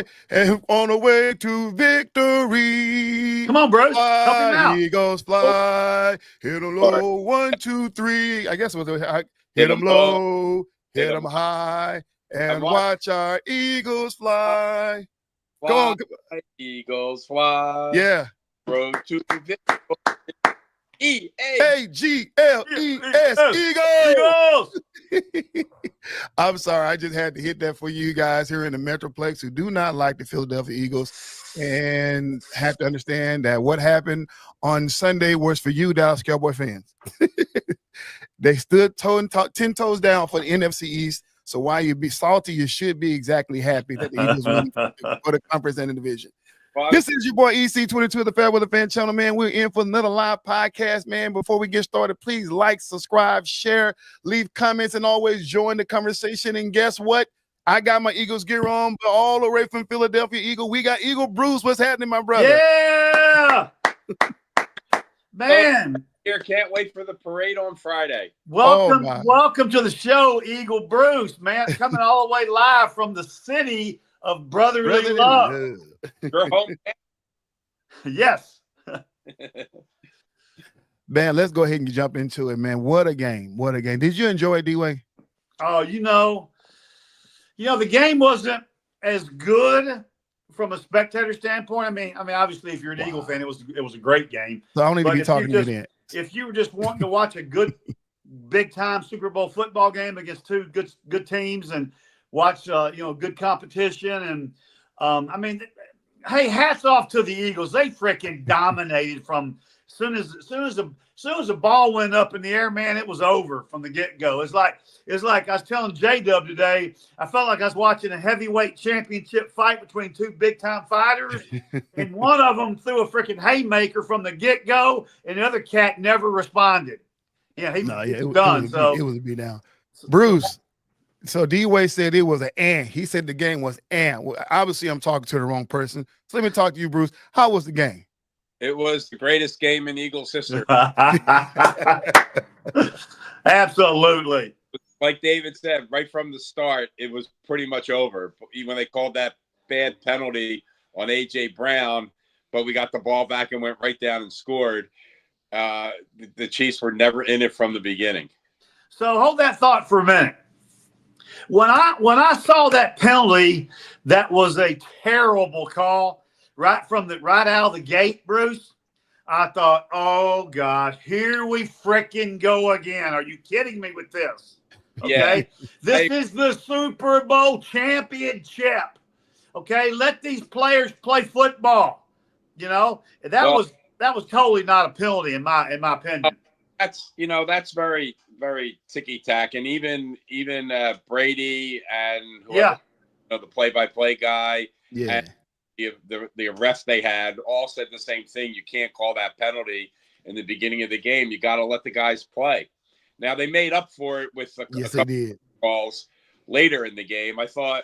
fly, and on the way to victory. Come on, Bruce. Help him Fly, out. Eagles fly. Hit them low, 1, 2, 3. I guess it was hit them low, hit them high, and watch our Eagles fly. Go on. Eagles fly. Yeah. Road to victory. EAGLES, Eagles. I'm sorry, I just had to hit that for you guys here in the Metroplex who do not like the Philadelphia Eagles and have to understand that what happened on Sunday was for you, Dallas Cowboy fans. They stood 10 toes down for the NFC East. So while you be salty, you should be exactly happy that the Eagles won for the conference and the division. This is your boy EC22 of the Fairweather Fan Channel, man. We're in for another live podcast, man. Before we get started, please like, subscribe, share, leave comments, and always join the conversation. And guess what? I got my Eagles gear on, but all the way from Philadelphia Eagle. We got Eagle Bruce. What's happening, my brother? Yeah, man. Here, can't wait for the parade on Friday. Welcome to the show, Eagle Bruce, man. Coming all the way live from the city of brotherly love. Your home. Yes. Man, let's go ahead and jump into it, man. What a game. What a game. Did you enjoy it, D-Way? Oh, the game wasn't as good from a spectator standpoint. I mean, obviously, if you're an Eagle fan, it was a great game. So I don't need to be talking to you then. If you were just wanting to watch a good, big-time Super Bowl football game against two good teams and watch, good competition, and hey, hats off to the Eagles. They freaking dominated from soon as the ball went up in the air, man. It was over from the get-go. It's like I was telling J-Dub today. I felt like I was watching a heavyweight championship fight between two big-time fighters, and one of them threw a freaking haymaker from the get-go, and the other cat never responded. Yeah, he was done. It was a beat down. Bruce. So D-Way said it was an and. He said the game was and. Well, obviously, I'm talking to the wrong person. So let me talk to you, Bruce. How was the game? It was the greatest game in Eagles history. Absolutely. Like David said, right from the start, it was pretty much over. When they called that bad penalty on A.J. Brown, but we got the ball back and went right down and scored. The Chiefs were never in it from the beginning. So hold that thought for a minute. When I saw that penalty, that was a terrible call right out of the gate, Bruce. I thought, oh God, here we freaking go again. Are you kidding me with this? Okay, yeah. This is the Super Bowl championship. Okay, let these players play football. That was totally not a penalty in my opinion. That's very, very ticky-tack. And even Brady and whoever, the play-by-play guy and the refs they had all said the same thing. You can't call that penalty in the beginning of the game. You got to let the guys play. Now, they made up for it with a couple calls later in the game. I thought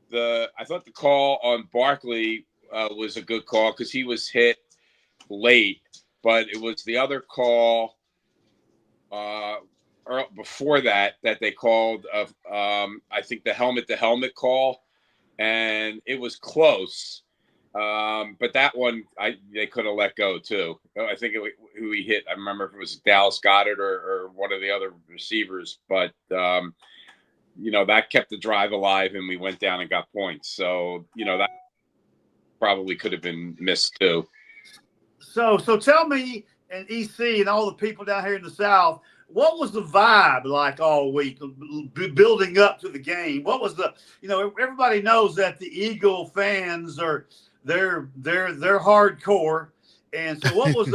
the call on Barkley was a good call because he was hit late, but it was the other call before that they called I think the helmet call, and it was close, but that one they could have let go too. I think who he hit, I remember if it was Dallas Goedert or one of the other receivers, but that kept the drive alive and we went down and got points. So that probably could have been missed too. So tell me, and EC and all the people down here in the South, what was the vibe like all week building up to the game? What was everybody knows that the Eagle fans they're hardcore. And so what was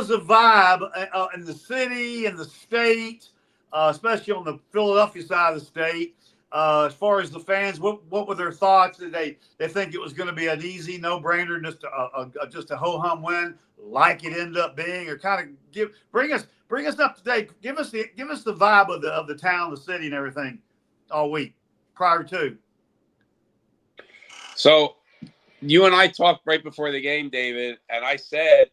the vibe in the city and the state, especially on the Philadelphia side of the state, as far as the fans? What were their thoughts? Did they think it was going to be an easy no-brainer, just a ho-hum win, like it ended up being, or kind of bring us up to date? Give us the vibe of the town, the city, and everything all week prior to. So you and I talked right before the game, David, and I said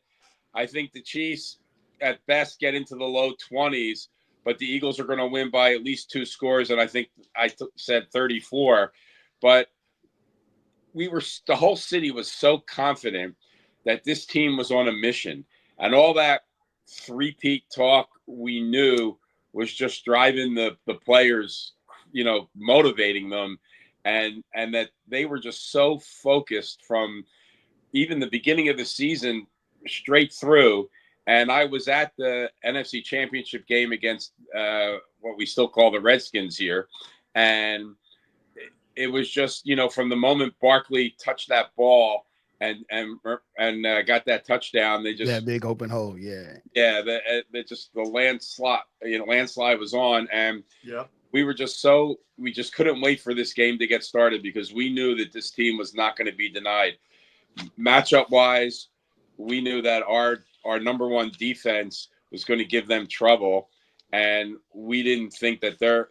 I think the Chiefs at best get into the low 20s, but the Eagles are going to win by at least 2 scores, and I think I said 34. But the whole city was so confident that this team was on a mission, and all that three-peat talk we knew was just driving the players, motivating them, and that they were just so focused from even the beginning of the season straight through. And I was at the NFC Championship game against what we still call the Redskins here, and it was just, from the moment Barkley touched that ball and got that touchdown, they just that big open hole, the landslide was on, and yeah, we just couldn't wait for this game to get started because we knew that this team was not going to be denied. Matchup wise, we knew that our number one defense was going to give them trouble, and we didn't think that their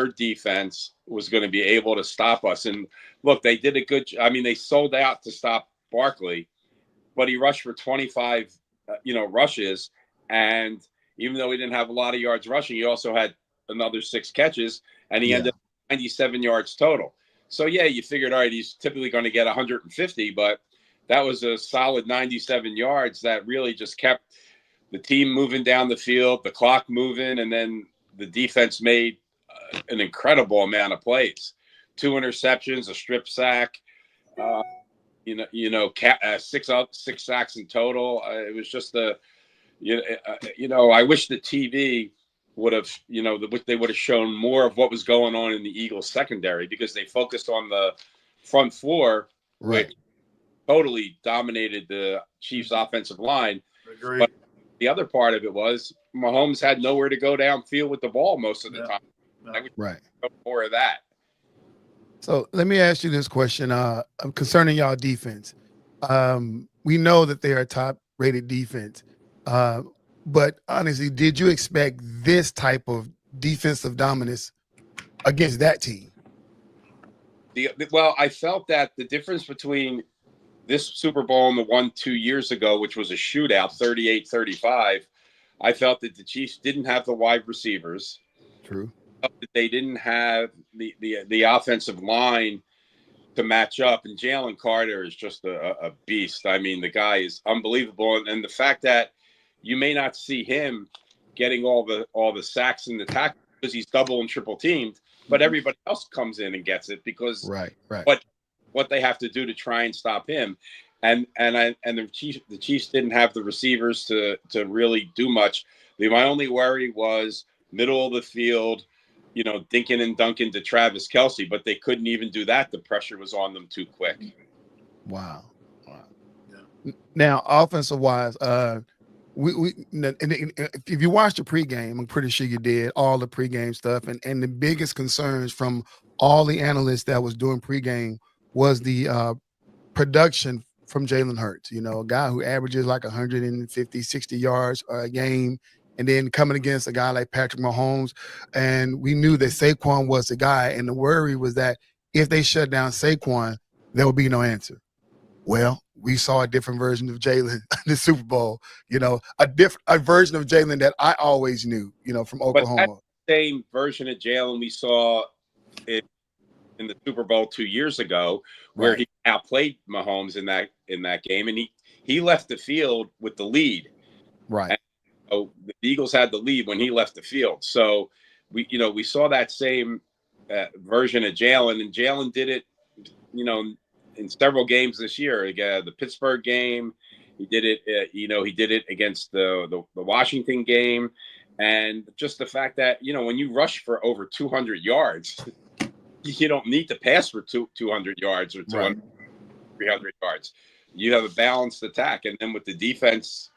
defense was going to be able to stop us. And look, they did a good. I mean, they sold out to stop Barkley, but he rushed for 25, rushes, and even though he didn't have a lot of yards rushing, he also had another 6 catches, and he ended up 97 yards total. So you figured, all right, he's typically going to get 150, but that was a solid 97 yards that really just kept the team moving down the field, the clock moving, and then the defense made an incredible amount of plays. 2 interceptions, a strip sack, 6 sacks in total. It was just I wish the TV would have, they would have shown more of what was going on in the Eagles secondary, because they focused on the front four, right, which totally dominated the Chiefs offensive line. Agreed. But the other part of it was Mahomes had nowhere to go downfield with the ball most of the time. Right. More of that. So let me ask you this question concerning y'all defense. We know that they are a top-rated defense, but honestly, did you expect this type of defensive dominance against that team? Well, I felt that the difference between this Super Bowl and the one 2 years ago, which was a shootout, 38-35, I felt that the Chiefs didn't have the wide receivers. True. They didn't have the offensive line to match up, and Jalen Carter is just a beast. I mean, the guy is unbelievable, and the fact that you may not see him getting all the sacks and the tackles because he's double and triple teamed, but everybody else comes in and gets it because right. What they have to do to try and stop him, and the Chiefs didn't have the receivers to really do much. My only worry was middle of the field, dinking and dunking to Travis Kelce, but they couldn't even do that. The pressure was on them too quick. Wow. Yeah. Now, offensive wise, if you watched the pregame, I'm pretty sure you did all the pregame stuff, and the biggest concerns from all the analysts that was doing pregame was the production from Jalen Hurts. A guy who averages like 150, 60 yards a game, and then coming against a guy like Patrick Mahomes. And we knew that Saquon was the guy, and the worry was that if they shut down Saquon, there would be no answer. Well, we saw a different version of Jalen in the Super Bowl, a version of Jalen that I always knew, from Oklahoma. But that same version of Jalen we saw in the Super Bowl 2 years ago, where he outplayed Mahomes in that game, and he left the field with the lead. Right. And so the Eagles had the lead when he left the field. So we saw that same version of Jalen, and Jalen did it, in several games this year. The Pittsburgh game, he did it. He did it against the Washington game, and just the fact that when you rush for over 200 yards, you don't need to pass for 200 yards or 300 yards. You have a balanced attack, and then with the defense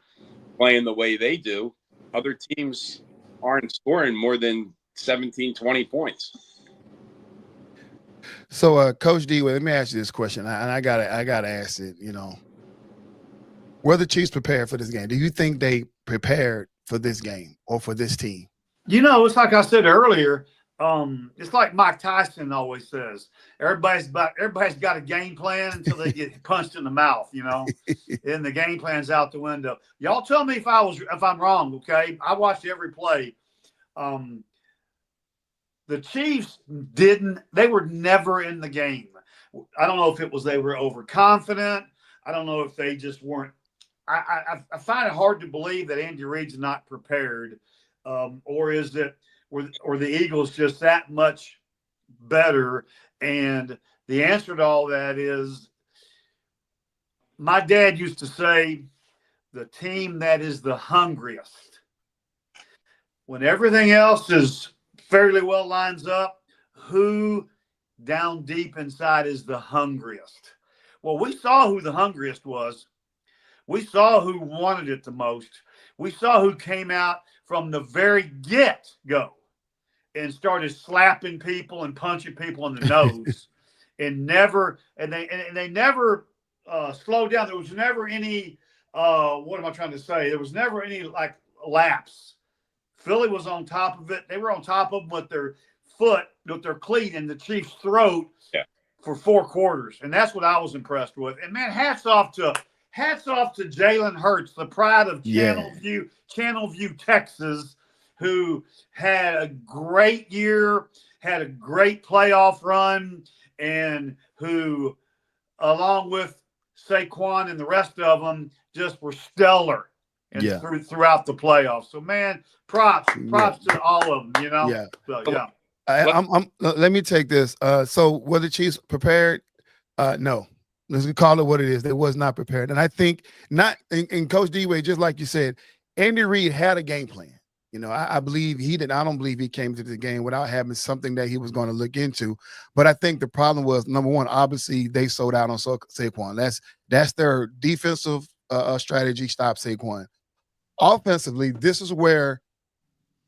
playing the way they do, other teams aren't scoring more than 17, 20 points. So, Coach D, let me ask you this question, and I gotta ask it. Were the Chiefs prepared for this game? Do you think they prepared for this game or for this team? It's like I said earlier. It's like Mike Tyson always says. Everybody's got a game plan until they get punched in the mouth. And the game plan's out the window. Y'all tell me if I'm wrong. Okay, I watched every play. The Chiefs they were never in the game. I don't know if it was they were overconfident. I don't know if they just weren't. I find it hard to believe that Andy Reid's not prepared, or is it, or the Eagles just that much better? And the answer to all that is, my dad used to say, the team that is the hungriest. When everything else is fairly well lines up, who down deep inside is the hungriest? Well, we saw who the hungriest was. We saw who wanted it the most. We saw who came out from the very get-go and started slapping people and punching people in the nose, and they never slowed down. There was never any what am I trying to say? There was never any like lapse. Philly was on top of it. They were on top of them with their foot, with their cleat in the Chiefs' throat for 4 quarters, and that's what I was impressed with. And man, hats off to Jalen Hurts, the pride of Channelview, Texas, who had a great year, had a great playoff run, and who, along with Saquon and the rest of them, just were stellar throughout the playoffs. So, man, props to all of them. You know, let me take this. So, were the Chiefs prepared? No. Let's call it what it is. They was not prepared, and I think not. And Coach D-Wade, just like you said, Andy Reid had a game plan. You know, I believe he did. I don't believe he came to the game without having something that he was going to look into. But I think the problem was, number one, obviously they sold out on Saquon. That's their defensive strategy. Stop Saquon. Offensively, this is where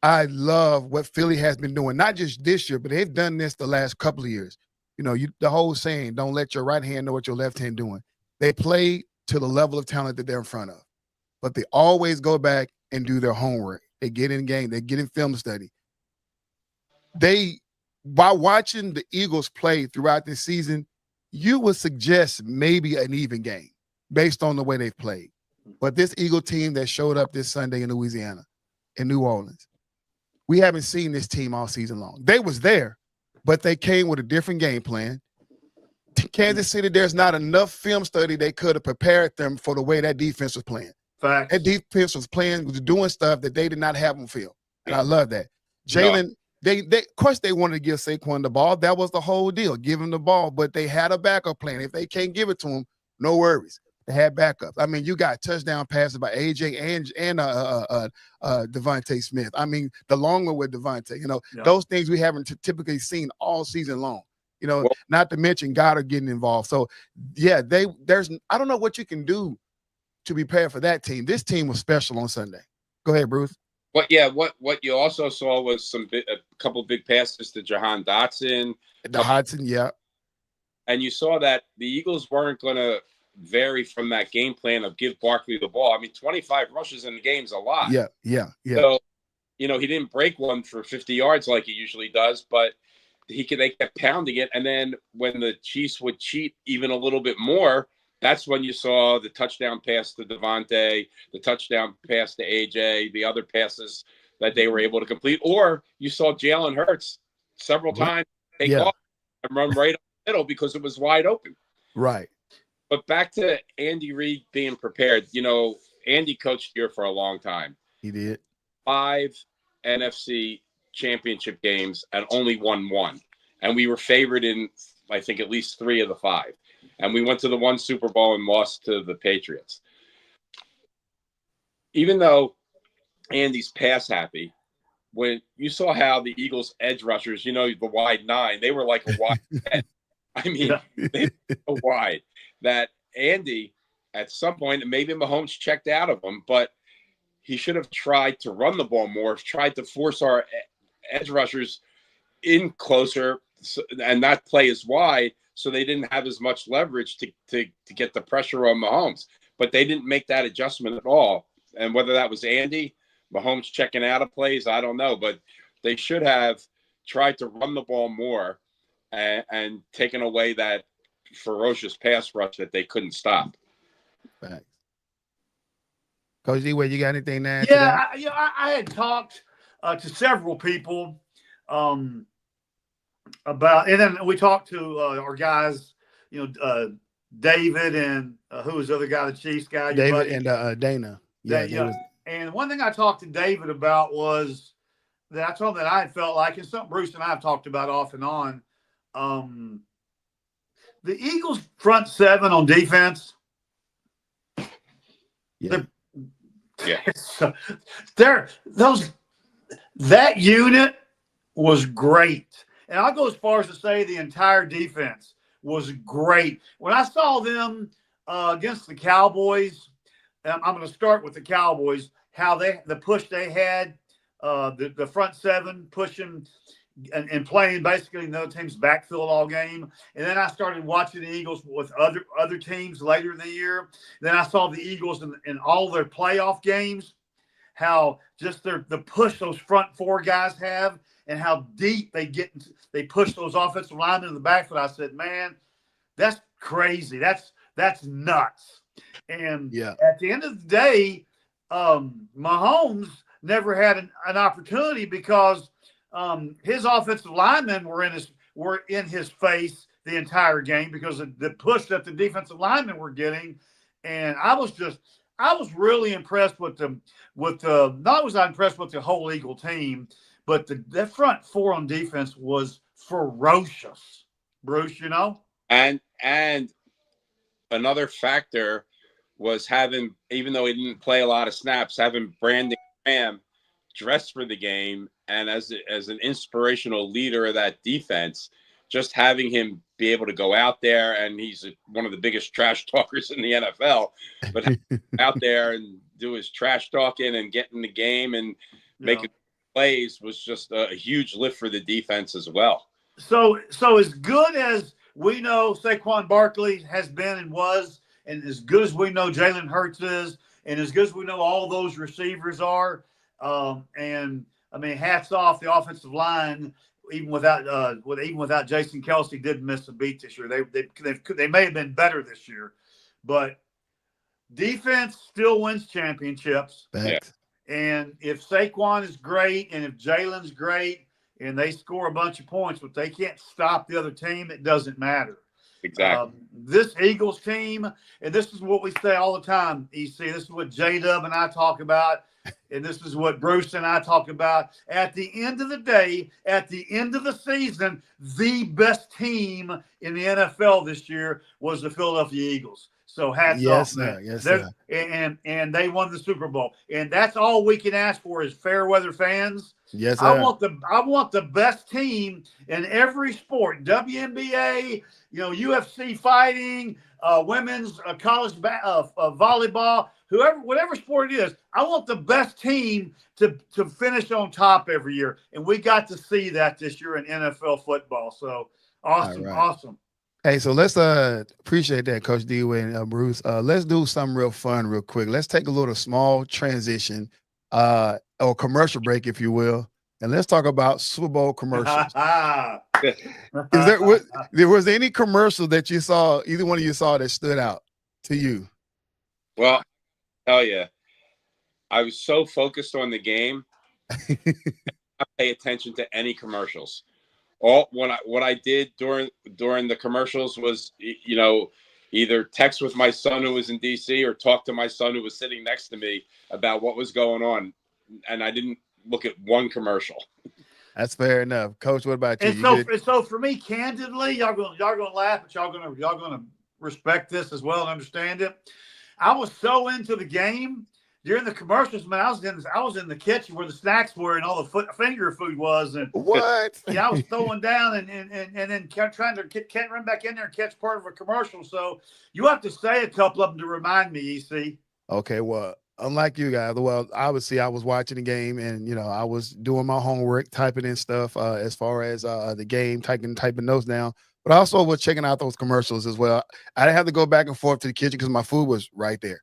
I love what Philly has been doing. Not just this year, but they've done this the last couple of years. You know, the whole saying, don't let your right hand know what your left hand doing. They play to the level of talent that they're in front of. But they always go back and do their homework. They get in game. They get in film study. By watching the Eagles play throughout this season, you would suggest maybe an even game based on the way they've played. But this Eagle team that showed up this Sunday in Louisiana, in New Orleans, we haven't seen this team all season long. They was there, but they came with a different game plan. Kansas City, there's not enough film study they could have prepared them for the way that defense was playing. Facts. That defense was doing stuff that they did not have on field. And I love that. Jalen, they of course they wanted to give Saquon the ball. That was the whole deal. Give him the ball, but they had a backup plan. If they can't give it to him, no worries. They had backups. I mean, you got touchdown passes by AJ and Devontae Smith. I mean, the long one with Devontae. You know, those things we haven't typically seen all season long. You know, not to mention Goddard getting involved. So, yeah, I don't know what you can do to be prepared for that team. This team was special on Sunday. Go ahead, Bruce. But yeah, what you also saw was a couple big passes to Jahan Dotson. And you saw that the Eagles weren't going to vary from that game plan of give Barkley the ball. I mean, 25 rushes in the game's a lot. Yeah. So, you know, he didn't break one for 50 yards like he usually does, but they kept pounding it. And then when the Chiefs would cheat even a little bit more, that's when you saw the touchdown pass to Devontae, the touchdown pass to AJ, the other passes that they were able to complete. Or you saw Jalen Hurts several times take off and run right up the middle because it was wide open. Right. But back to Andy Reid being prepared. You know, Andy coached here for a long time. He did. 5 NFC championship games and only won 1. And we were favored in, I think, at least 3 of the 5. And we went to the 1 Super Bowl and lost to the Patriots. Even though Andy's pass happy, when you saw how the Eagles edge rushers, you know, the wide 9, they were like a wide 10. I mean, they were so wide that Andy, at some point, and maybe Mahomes checked out of him, but he should have tried to run the ball more, tried to force our edge rushers in closer and not play as wide, so they didn't have as much leverage to get the pressure on Mahomes. But they didn't make that adjustment at all. And whether that was Andy, Mahomes checking out of plays, I don't know. But they should have tried to run the ball more and taken away that ferocious pass rush that they couldn't stop. Thanks. Coach D, you got anything to add to that? I had talked to several people about, and then we talked to our guys, David and who was the other guy, the Chiefs guy? David and Dana. Yeah. And one thing I talked to David about was that I told him that I had felt like, and something Bruce and I have talked about off and on, the Eagles' front seven on defense. Yeah. That unit was great. And I'll go as far as to say the entire defense was great. When I saw them against the Cowboys, I'm going to start with the Cowboys, how the push they had, the front seven pushing and playing basically another team's backfield all game. And then I started watching the Eagles with other teams later in the year. Then I saw the Eagles in all their playoff games, how just the push those front four guys have and how deep they push those offensive linemen in the backfield. I said, man, that's crazy. That's nuts. And at the end of the day, Mahomes never had an opportunity because his offensive linemen were in his face the entire game because of the push that the defensive linemen were getting. And I was really impressed with not was I impressed with the whole Eagle team, but the front four on defense was ferocious, Bruce, And another factor was having, even though he didn't play a lot of snaps, having Brandon Graham dressed for the game and as an inspirational leader of that defense, just having him be able to go out there, and he's one of the biggest trash talkers in the NFL, but out there and do his trash talking and get in the game and making plays was just a huge lift for the defense as well. So as good as we know Saquon Barkley has been and was, and as good as we know Jalen Hurts is, and as good as we know all those receivers are, and I mean, hats off the offensive line. Even without Jason Kelce, did miss a beat this year. They may have been better this year, but defense still wins championships. Thanks. And if Saquon is great, and if Jalen's great, and they score a bunch of points, but they can't stop the other team, it doesn't matter. Exactly. This Eagles team, and this is what we say all the time, EC. This is what J-Dub and I talk about, and this is what Bruce and I talk about. At the end of the day, at the end of the season, the best team in the NFL this year was the Philadelphia Eagles. So hats off, man. Yes, sir. And they won the Super Bowl. And that's all we can ask for as fair weather fans. Yes, sir. I want the best team in every sport. WNBA, UFC fighting, women's college volleyball, whatever sport it is. I want the best team to finish on top every year. And we got to see that this year in NFL football. So awesome, awesome. Hey, so let's appreciate that, Coach D and Bruce. Let's do something real fun real quick. Let's take a little small transition or commercial break, if you will, and let's talk about Super Bowl commercials. Was there any commercial that you saw, either one of you saw, that stood out to you? Well, hell yeah. I was so focused on the game, I didn't pay attention to any commercials. What I did during the commercials was, either text with my son who was in DC or talk to my son who was sitting next to me about what was going on, and I didn't look at one commercial. That's fair enough, Coach. What about you? So for me, candidly, y'all gonna laugh, but y'all gonna respect this as well and understand it. I was so into the game. During the commercials, man, I was in the kitchen where the snacks were and all the finger food was, and what? Yeah, I was throwing down and then trying to can't run back in there and catch part of a commercial. So you have to say a couple of them to remind me, EC. Okay, well, unlike you guys, obviously I was watching the game and I was doing my homework, typing in stuff as far as the game, typing notes down. But I also was checking out those commercials as well. I didn't have to go back and forth to the kitchen because my food was right there.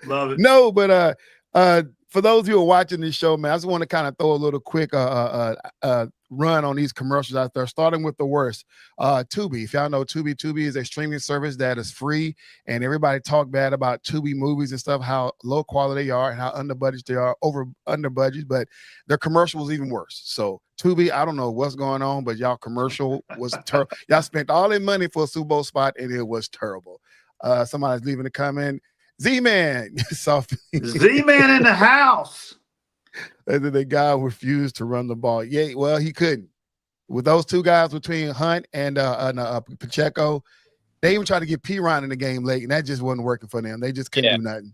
Love it. No, but for those who are watching this show, man, I just want to kind of throw a little quick run on these commercials out there, starting with the worst. Tubi. If y'all know Tubi is a streaming service that is free, and everybody talk bad about Tubi movies and stuff, how low quality they are and how under budget they are, under budget, but their commercial was even worse. So Tubi, I don't know what's going on, but y'all commercial was terrible. Y'all spent all their money for a Super Bowl spot, and it was terrible. Somebody's leaving a comment. Z-Man. Z-Man in the house. And then the guy refused to run the ball. Yeah, well, he couldn't. With those two guys between Hunt and Pacheco, they even tried to get Piron in the game late, and that just wasn't working for them. They just couldn't do nothing.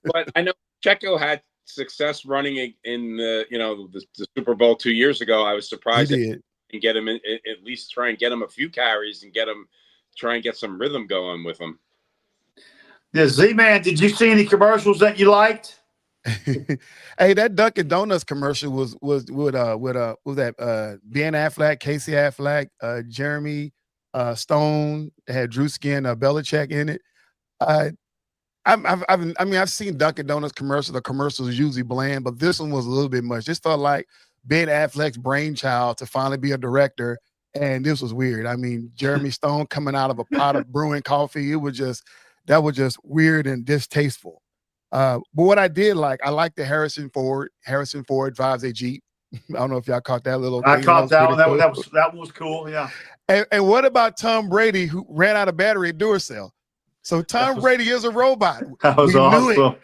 But I know Pacheco had success running in the Super Bowl 2 years ago. I was surprised he did. And get him at least try and get him a few carries and try and get some rhythm going with him. Yeah, Z-Man, did you see any commercials that you liked? Hey, that Dunkin' Donuts commercial was with that Ben Affleck, Casey Affleck, Jeremy Stone. It had Drew Skin, Belichick in it. I've seen Dunkin' Donuts commercials. The commercials are usually bland, but this one was a little bit much. This felt like Ben Affleck's brainchild to finally be a director, and this was weird. I mean, Jeremy Stone coming out of a pot of brewing coffee. That was just weird and distasteful. But what I did like, I like the Harrison Ford. Harrison Ford drives a Jeep. I don't know if y'all caught that little. I caught that one. Cool. That was cool. Yeah. And what about Tom Brady, who ran out of battery at Duracell? So Tom Brady is a robot. That was awesome.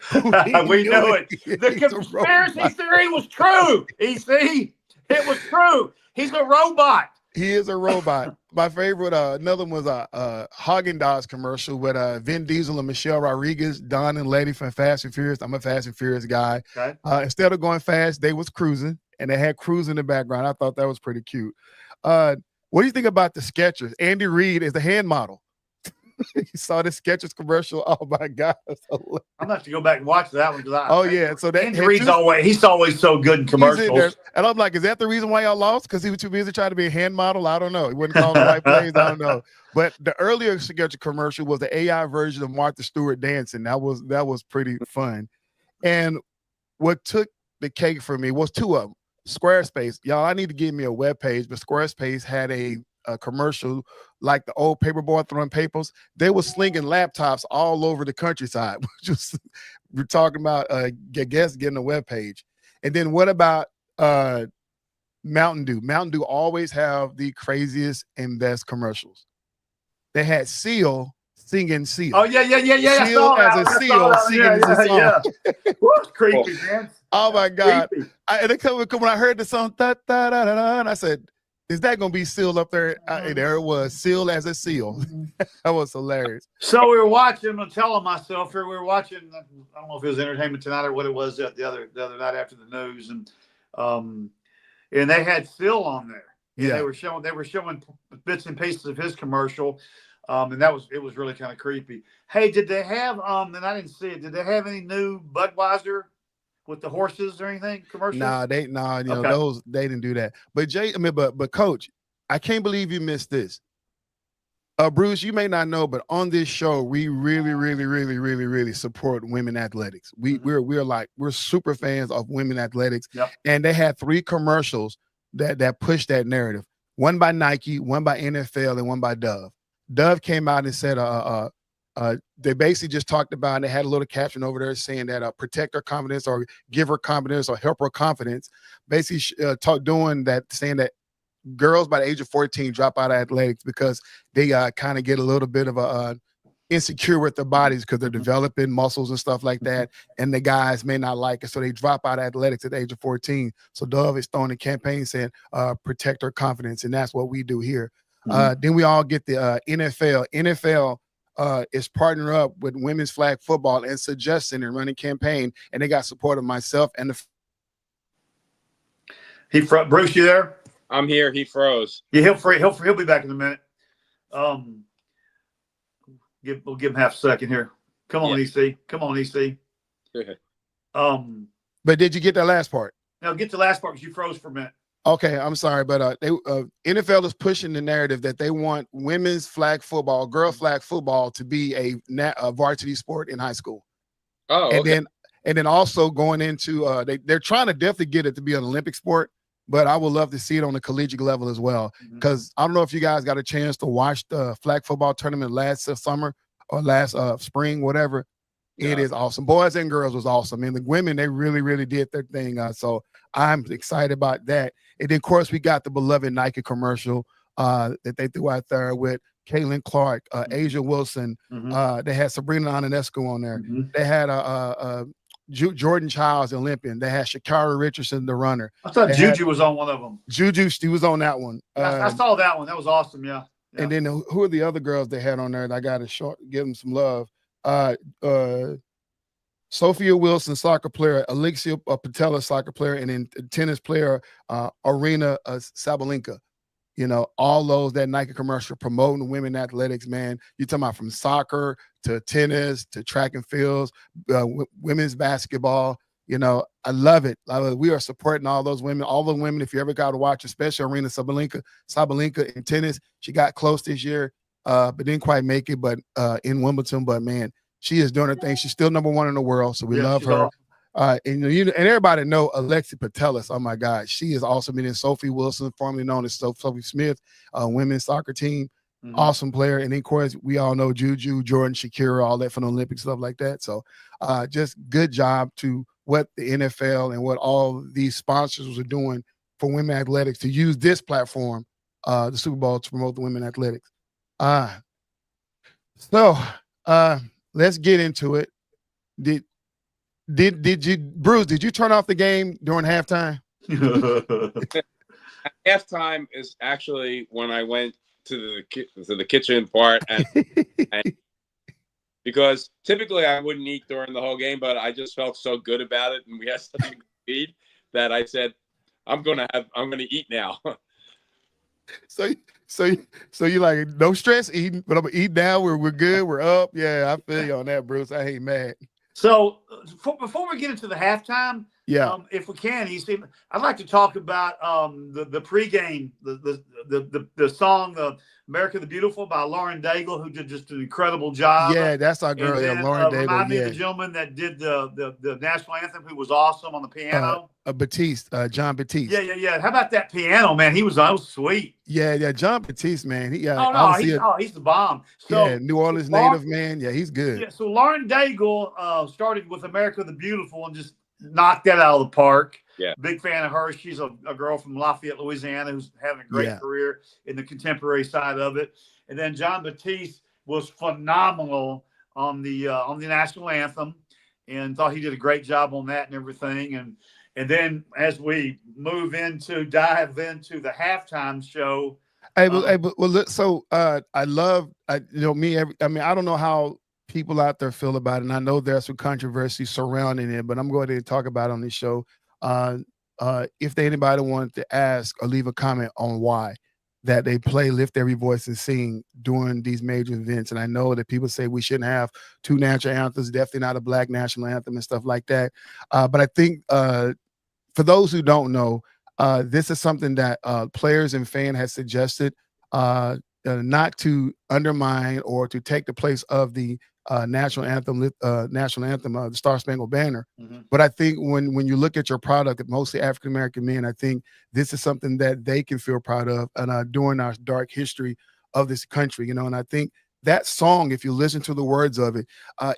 We knew it. The He's conspiracy theory was true. EC, it was true. He's a robot. He is a robot. My favorite, another one was a Haagen-Dazs commercial with Vin Diesel and Michelle Rodriguez, Don and Letty from Fast and Furious. I'm a Fast and Furious guy. Okay. Instead of going fast, they was cruising, and they had cruise in the background. I thought that was pretty cute. What do you think about the Skechers? Andy Reid is the hand model. You saw the Skechers commercial. Oh my God! I'm gonna have to go back and watch that one. So that Andy Reid's he's always so good in commercials. And I'm like, is that the reason why y'all lost? Because he was too busy trying to be a hand model? I don't know. He wasn't calling the right plays. I don't know. But the earlier Skechers commercial was the AI version of Martha Stewart dancing. That was pretty fun. And what took the cake for me was two of them. Squarespace, y'all. I need to give me a web page, but Squarespace had a commercial like the old paperboy throwing papers. They were slinging laptops all over the countryside. We're talking about guests getting a web page. And then what about Mountain Dew? Mountain Dew always have the craziest and best commercials. They had Seal singing Seal. Oh yeah. Seal as a seal singing his song. Yeah. What's creepy, man? Oh my God! When I heard the song, da, da, da, da, da, and I said, is that going to be Seal up there? There it was, Seal as a seal. That was hilarious. So we were watching, I'm telling myself here, we were watching, I don't know if it was Entertainment Tonight or what it was the other night after the news. And they had Seal on there. Yeah. They were showing bits and pieces of his commercial. And it was really kind of creepy. Hey, did they have, and I didn't see it, did they have any new Budweiser with the horses or anything commercials? Those they didn't do that. But Coach, I can't believe you missed this. Bruce, you may not know, but on this show, we really, really, really, really, really support women athletics. We're super fans of women athletics. Yep. And they had 3 commercials that pushed that narrative. One by Nike, one by NFL, and one by Dove. Dove came out and said, they basically just talked about, and they had a little caption over there saying that protect her confidence or give her confidence or help her confidence. Basically, saying that girls by the age of 14 drop out of athletics because they kind of get a little bit of a insecure with their bodies because they're developing muscles and stuff like that, and the guys may not like it, so they drop out of athletics at the age of 14. So Dove is throwing a campaign saying protect her confidence, and that's what we do here. Then we all get the NFL. NFL is partnering up with women's flag football and suggesting and running campaign, and they got support of myself and Bruce, you there? I'm here. He froze. Yeah, he'll be back in a minute. We'll give him half a second here. Come on, EC. Come on, EC. But did you get that last part? No, get the last part because you froze for a minute. Okay, I'm sorry, but NFL is pushing the narrative that they want women's flag football, girl flag football, to be a varsity sport in high school. Oh, okay. And then also going into they're trying to definitely get it to be an Olympic sport, but I would love to see it on the collegiate level as well. Because I don't know if you guys got a chance to watch the flag football tournament last summer or last spring, whatever. It is awesome. Boys and girls was awesome. And the women, they really, really did their thing. So I'm excited about that. And then, of course, we got the beloved Nike commercial that they threw out there with Caitlin Clark, Asia Wilson. They had Sabrina Ionescu on there. They had Jordan Childs, the Olympian. They had Sha'Carri Richardson, the runner. I thought Juju was on one of them. Juju, she was on that one. I saw that one. That was awesome. Yeah. And then who are the other girls they had on there? And I got to give them some love. Sophia Wilson, soccer player, Alexia Patella, soccer player, and then tennis player Arena Sabalenka. You know, all those, that Nike commercial promoting women athletics, man. You're talking about from soccer to tennis to track and fields, women's basketball. You know, I love it. We are supporting all those women. All the women, if you ever got to watch, especially Arena Sabalenka in tennis, she got close this year, but didn't quite make it. But in Wimbledon, but man, she is doing her thing. She's still #1 in the world, so we love her. Awesome. And everybody know Alexia Patelis. Oh my God, she is awesome. And then Sophie Wilson, formerly known as Sophie Smith, women's soccer team, awesome player. And then of course we all know Juju, Jordan, Shakira, all that from the Olympics, stuff like that. So just good job to what the NFL and what all these sponsors are doing for women athletics to use this platform, the Super Bowl, to promote the women athletics. So let's get into it. Did you, Bruce? Did you turn off the game during halftime? Halftime is actually when I went to the kitchen part, and because typically I wouldn't eat during the whole game, but I just felt so good about it, and we had such a good feed that I said, I'm gonna eat now. So you like, no stress eating, but I'm gonna eat now. We're good. We're up. Yeah, I feel you on that, Bruce. I ain't mad. So before we get into the halftime, if we can, I'd like to talk about the pregame, the song "America the Beautiful" by Lauren Daigle, who did just an incredible job. Yeah, that's our girl, Lauren Daigle. Remind me of the gentleman that did the national anthem, who was awesome on the piano. John Batiste. Yeah. How about that piano, man? That was sweet. Yeah, John Batiste, man. He's the bomb. So New Orleans native, man. Yeah, he's good. Yeah, so Lauren Daigle started with "America the Beautiful" and just knocked that out of the park. Yeah, big fan of her. She's a girl from Lafayette, Louisiana, who's having a great career in the contemporary side of it. And then John Batiste was phenomenal on the national anthem, and thought he did a great job on that and everything. And then as we dive into the halftime show. I don't know how people out there feel about it, and I know there's some controversy surrounding it, but I'm going to talk about it on this show. If anybody wanted to ask or leave a comment on why that they play "Lift Every Voice and Sing" during these major events, and I know that people say we shouldn't have two national anthems, definitely not a black national anthem and stuff like that. But I think for those who don't know, this is something that players and fan has suggested not to undermine or to take the place of the national anthem, the Star Spangled Banner. But I think when you look at your product, mostly African American men, I think this is something that they can feel proud of, and during our dark history of this country, and I think that song, if you listen to the words of it,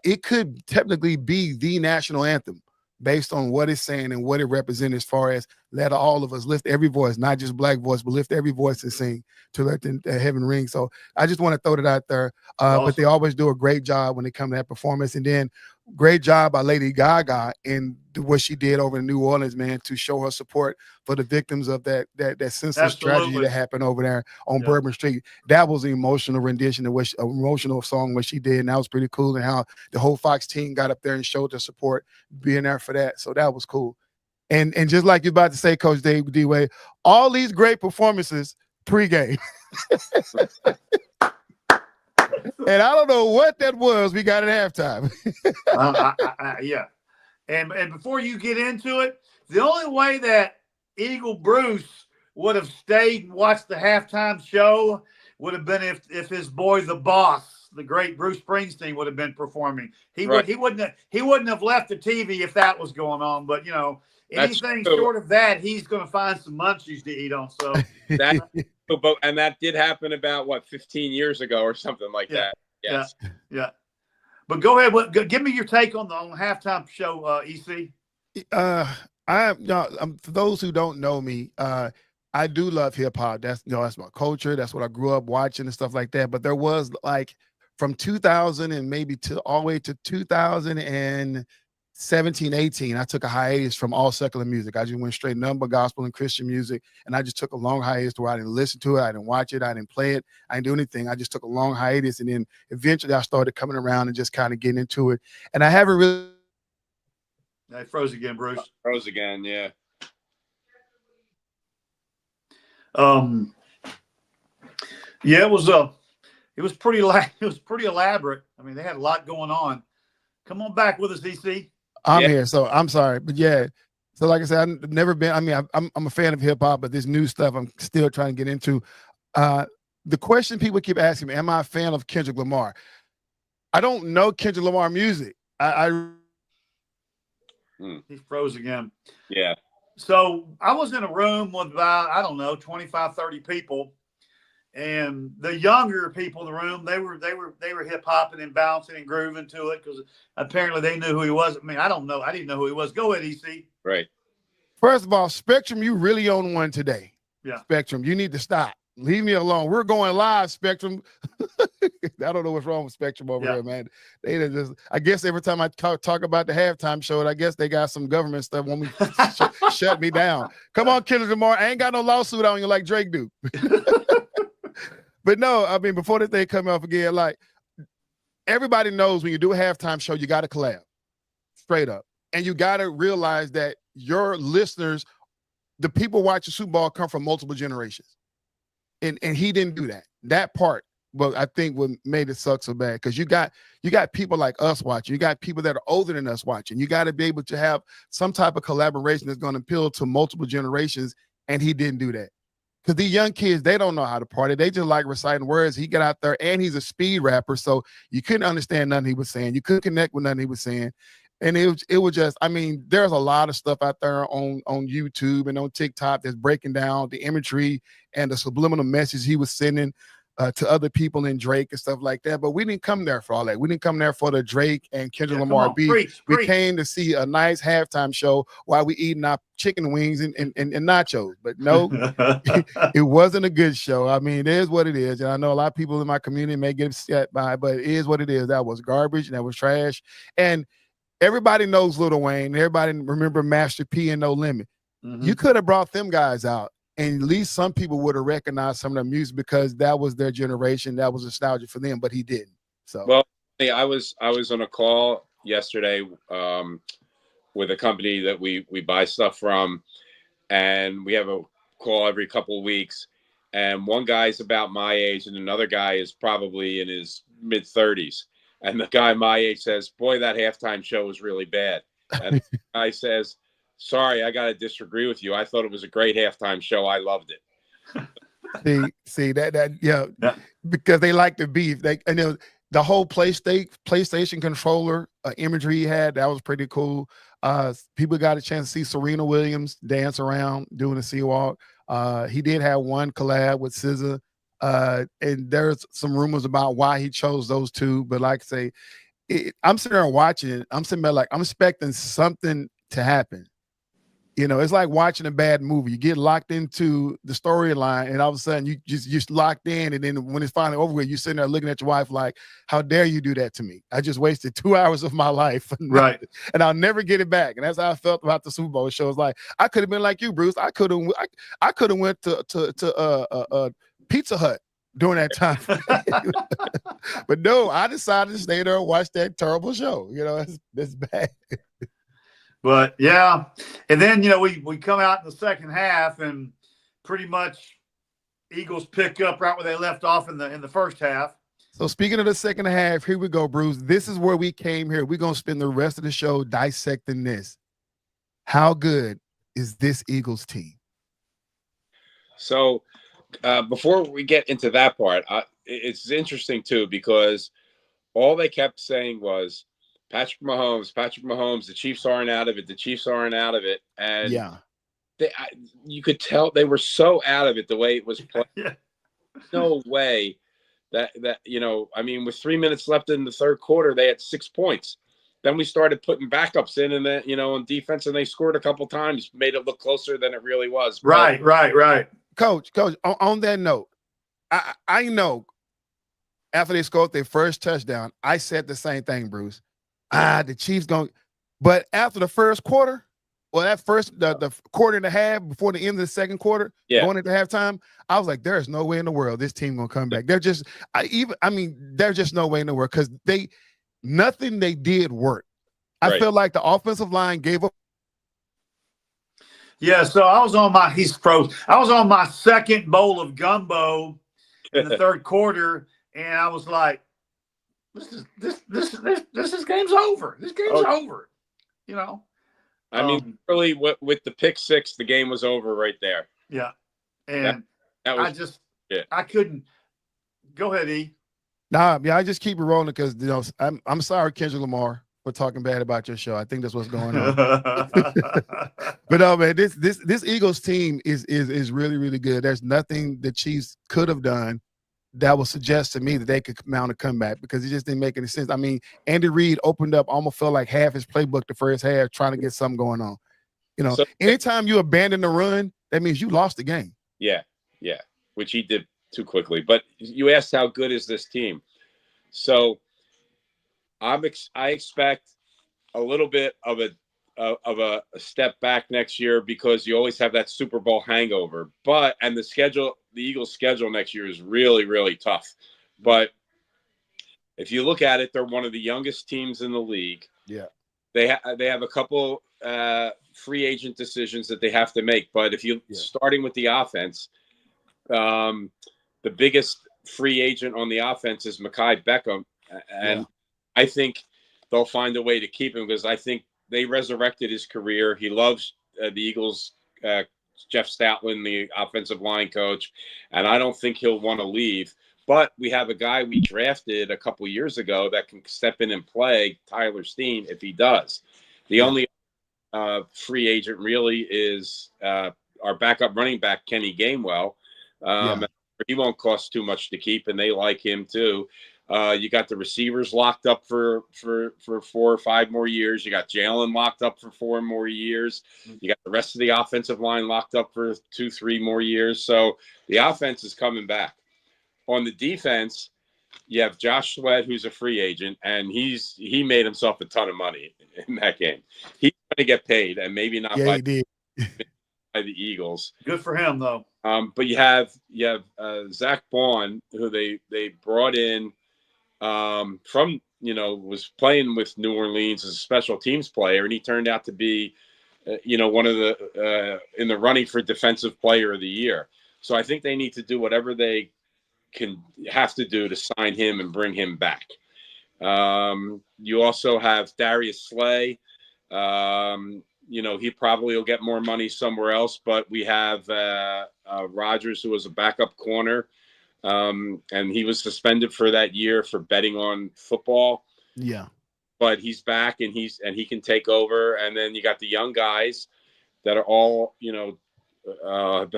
it could technically be the national anthem, based on what it's saying and what it represents, as far as let all of us lift every voice, not just black voice, but lift every voice and sing to let the heaven ring. So I just want to throw that out there. Awesome. But they always do a great job when it comes to that performance. And then great job by Lady Gaga and what she did over in New Orleans, man, to show her support for the victims of that senseless tragedy that happened over there on Bourbon Street. That was an emotional rendition, emotional song what she did, and that was pretty cool. And how the whole Fox team got up there and showed their support, being there for that. So that was cool. And just like you're about to say, Coach D-Way, all these great performances pregame. And I don't know what that was we got at halftime. Yeah. And before you get into it, the only way that Eagle Bruce would have stayed and watched the halftime show would have been if his boy, the boss, the great Bruce Springsteen, would have been performing. He wouldn't have left the TV if that was going on. But anything short of that, he's going to find some munchies to eat on. So and that did happen about 15 years ago or something like that. Yes. Yeah. But go ahead. Give me your take on the halftime show, EC. For those who don't know me, I do love hip hop. That's my culture. That's what I grew up watching and stuff like that. But there was like from 2000 and maybe to all the way to 2017, 18, I took a hiatus from all secular music. I just went straight number gospel and Christian music, and I just took a long hiatus where I didn't listen to it, I didn't watch it, I didn't play it, I didn't do anything. I just took a long hiatus, and then eventually I started coming around and just kind of getting into it. And I haven't really. I froze again, Bruce. Froze again, yeah. Yeah, it was pretty elaborate. I mean, they had a lot going on. Come on back with us, EC. I'm here, so I'm sorry, but yeah. So like I said, I've never been. I mean, I'm a fan of hip hop, but this new stuff I'm still trying to get into. The question people keep asking me: am I a fan of Kendrick Lamar? I don't know Kendrick Lamar music. He froze again. Yeah. So I was in a room with about, I don't know, 25, 30 people. And the younger people in the room, they were hip hopping and bouncing and grooving to it because apparently they knew who he was. I mean, I don't know. I didn't know who he was. Go ahead, EC. Right. First of all, Spectrum, you really own one today. Yeah. Spectrum, you need to stop. Leave me alone. We're going live, Spectrum. I don't know what's wrong with Spectrum over here, man. They just, I guess every time I talk about the halftime show, I guess they got some government stuff want me shut me down. Come on, Kendrick Lamar. I ain't got no lawsuit on you like Drake do. But no, I mean, before this thing come up again, like everybody knows when you do a halftime show, you got to collab straight up. And you got to realize that your listeners, the people watching Super Bowl come from multiple generations. And he didn't do that. That part, well, I think what made it suck so bad because you got people like us watching. You got people that are older than us watching. You got to be able to have some type of collaboration that's going to appeal to multiple generations. And he didn't do that. Because these young kids, they don't know how to party. They just like reciting words. He got out there, and he's a speed rapper, so you couldn't understand nothing he was saying. You couldn't connect with nothing he was saying. And it was just, I mean, there's a lot of stuff out there on YouTube and on TikTok that's breaking down the imagery and the subliminal message he was sending to other people in Drake and stuff like that. But we didn't come there for all that. We didn't come there for the Drake and Kendrick Lamar beef. We came to see a nice halftime show while we eating our chicken wings and nachos. But no, it wasn't a good show. I mean, it is what it is. And I know a lot of people in my community may get upset by it, but it is what it is. That was garbage and that was trash. And everybody knows Lil Wayne. Everybody remember Master P and No Limit. Mm-hmm. You could have brought them guys out. And at least some people would have recognized some of their music because that was their generation. That was nostalgia for them, but he didn't. So, well, I was on a call yesterday with a company that we buy stuff from, and we have a call every couple of weeks. And one guy's about my age, and another guy is probably in his mid-30s. And the guy my age says, "Boy, that halftime show was really bad." And the guy says, "Sorry, I got to disagree with you. I thought it was a great halftime show. I loved it." see that yeah, because they like the beef. And the whole PlayStation controller imagery he had, that was pretty cool. People got a chance to see Serena Williams dance around doing a sea walk. He did have one collab with SZA. And there's some rumors about why he chose those two. But like I say, I'm sitting there watching it. I'm sitting there like I'm expecting something to happen. You know, it's like watching a bad movie. You get locked into the storyline, and all of a sudden you just locked in. And then when it's finally over with, you're sitting there looking at your wife like, "How dare you do that to me? I just wasted 2 hours of my life, right? And I'll never get it back." And that's how I felt about the Super Bowl show. It's like I could have been like you, Bruce. I could have went to Pizza Hut during that time. But no, I decided to stay there and watch that terrible show. You know, it's bad. But yeah, and then we come out in the second half, and pretty much Eagles pick up right where they left off in the first half. So speaking of the second half, here we go, Bruce. This is where we came here. We're gonna spend the rest of the show dissecting this. How good is this Eagles team? So before we get into that part, it's interesting too because all they kept saying was Patrick Mahomes, the Chiefs aren't out of it. The Chiefs aren't out of it. And yeah, you could tell they were so out of it the way it was played. Yeah. No way that I mean, with 3 minutes left in the third quarter, they had 6 points. Then we started putting backups in, and then on defense, and they scored a couple times, made it look closer than it really was. Right. Coach. On that note, I know after they scored their first touchdown, I said the same thing, Bruce. The Chiefs going, but after the first quarter, well, that first the quarter and a half before the end of the second quarter, going into halftime, I was like, there's no way in the world this team gonna come back. There's just no way in the world because nothing they did worked. I feel like the offensive line gave up. Yeah, so I was on my second bowl of gumbo in the third quarter, and I was like, this game's over. This game's over. I mean, really, with the pick six, the game was over right there. Yeah, and that was I couldn't. Go ahead, E. Nah, yeah, I just keep it rolling because I'm sorry, Kendrick Lamar, for talking bad about your show. I think that's what's going on. But no, man, this Eagles team is really, really good. There's nothing the Chiefs could have done that would suggest to me that they could mount a comeback because it just didn't make any sense. I mean, Andy Reid opened up, almost felt like half his playbook the first half, trying to get something going on. So, anytime you abandon the run, that means you lost the game. Yeah, which he did too quickly. But you asked how good is this team? So I expect a little bit of a step back next year because you always have that Super Bowl hangover. And the Eagles' schedule next year is really, really tough. But if you look at it, they're one of the youngest teams in the league. Yeah, they have a couple free agent decisions that they have to make. But if you starting with the offense, the biggest free agent on the offense is Mekhi Beckham, and I think they'll find a way to keep him because I think they resurrected his career. He loves the Eagles, Jeff Stoutland, the offensive line coach, and I don't think he'll want to leave. But we have a guy we drafted a couple years ago that can step in and play, Tyler Steen, if he does. The only free agent really is our backup running back, Kenny Gainwell. He won't cost too much to keep, and they like him too. You got the receivers locked up for 4 or 5 more years. You got Jalen locked up for 4 more years. You got the rest of the offensive line locked up for 2-3 more years. So the offense is coming back. On the defense, you have Josh Sweat, who's a free agent, and he made himself a ton of money in that game. He's going to get paid, and maybe not by the Eagles. Good for him, though. But you have Zach Bond, who they brought in from was playing with New Orleans as a special teams player, and he turned out to be one of the in the running for defensive player of the year. So I think they need to do whatever they have to do to sign him and bring him back. You also have Darius Slay. He probably will get more money somewhere else, but we have Rodgers, who was a backup corner, and he was suspended for that year for betting on football. Yeah, but he's back and he can take over. And then you got the young guys that are all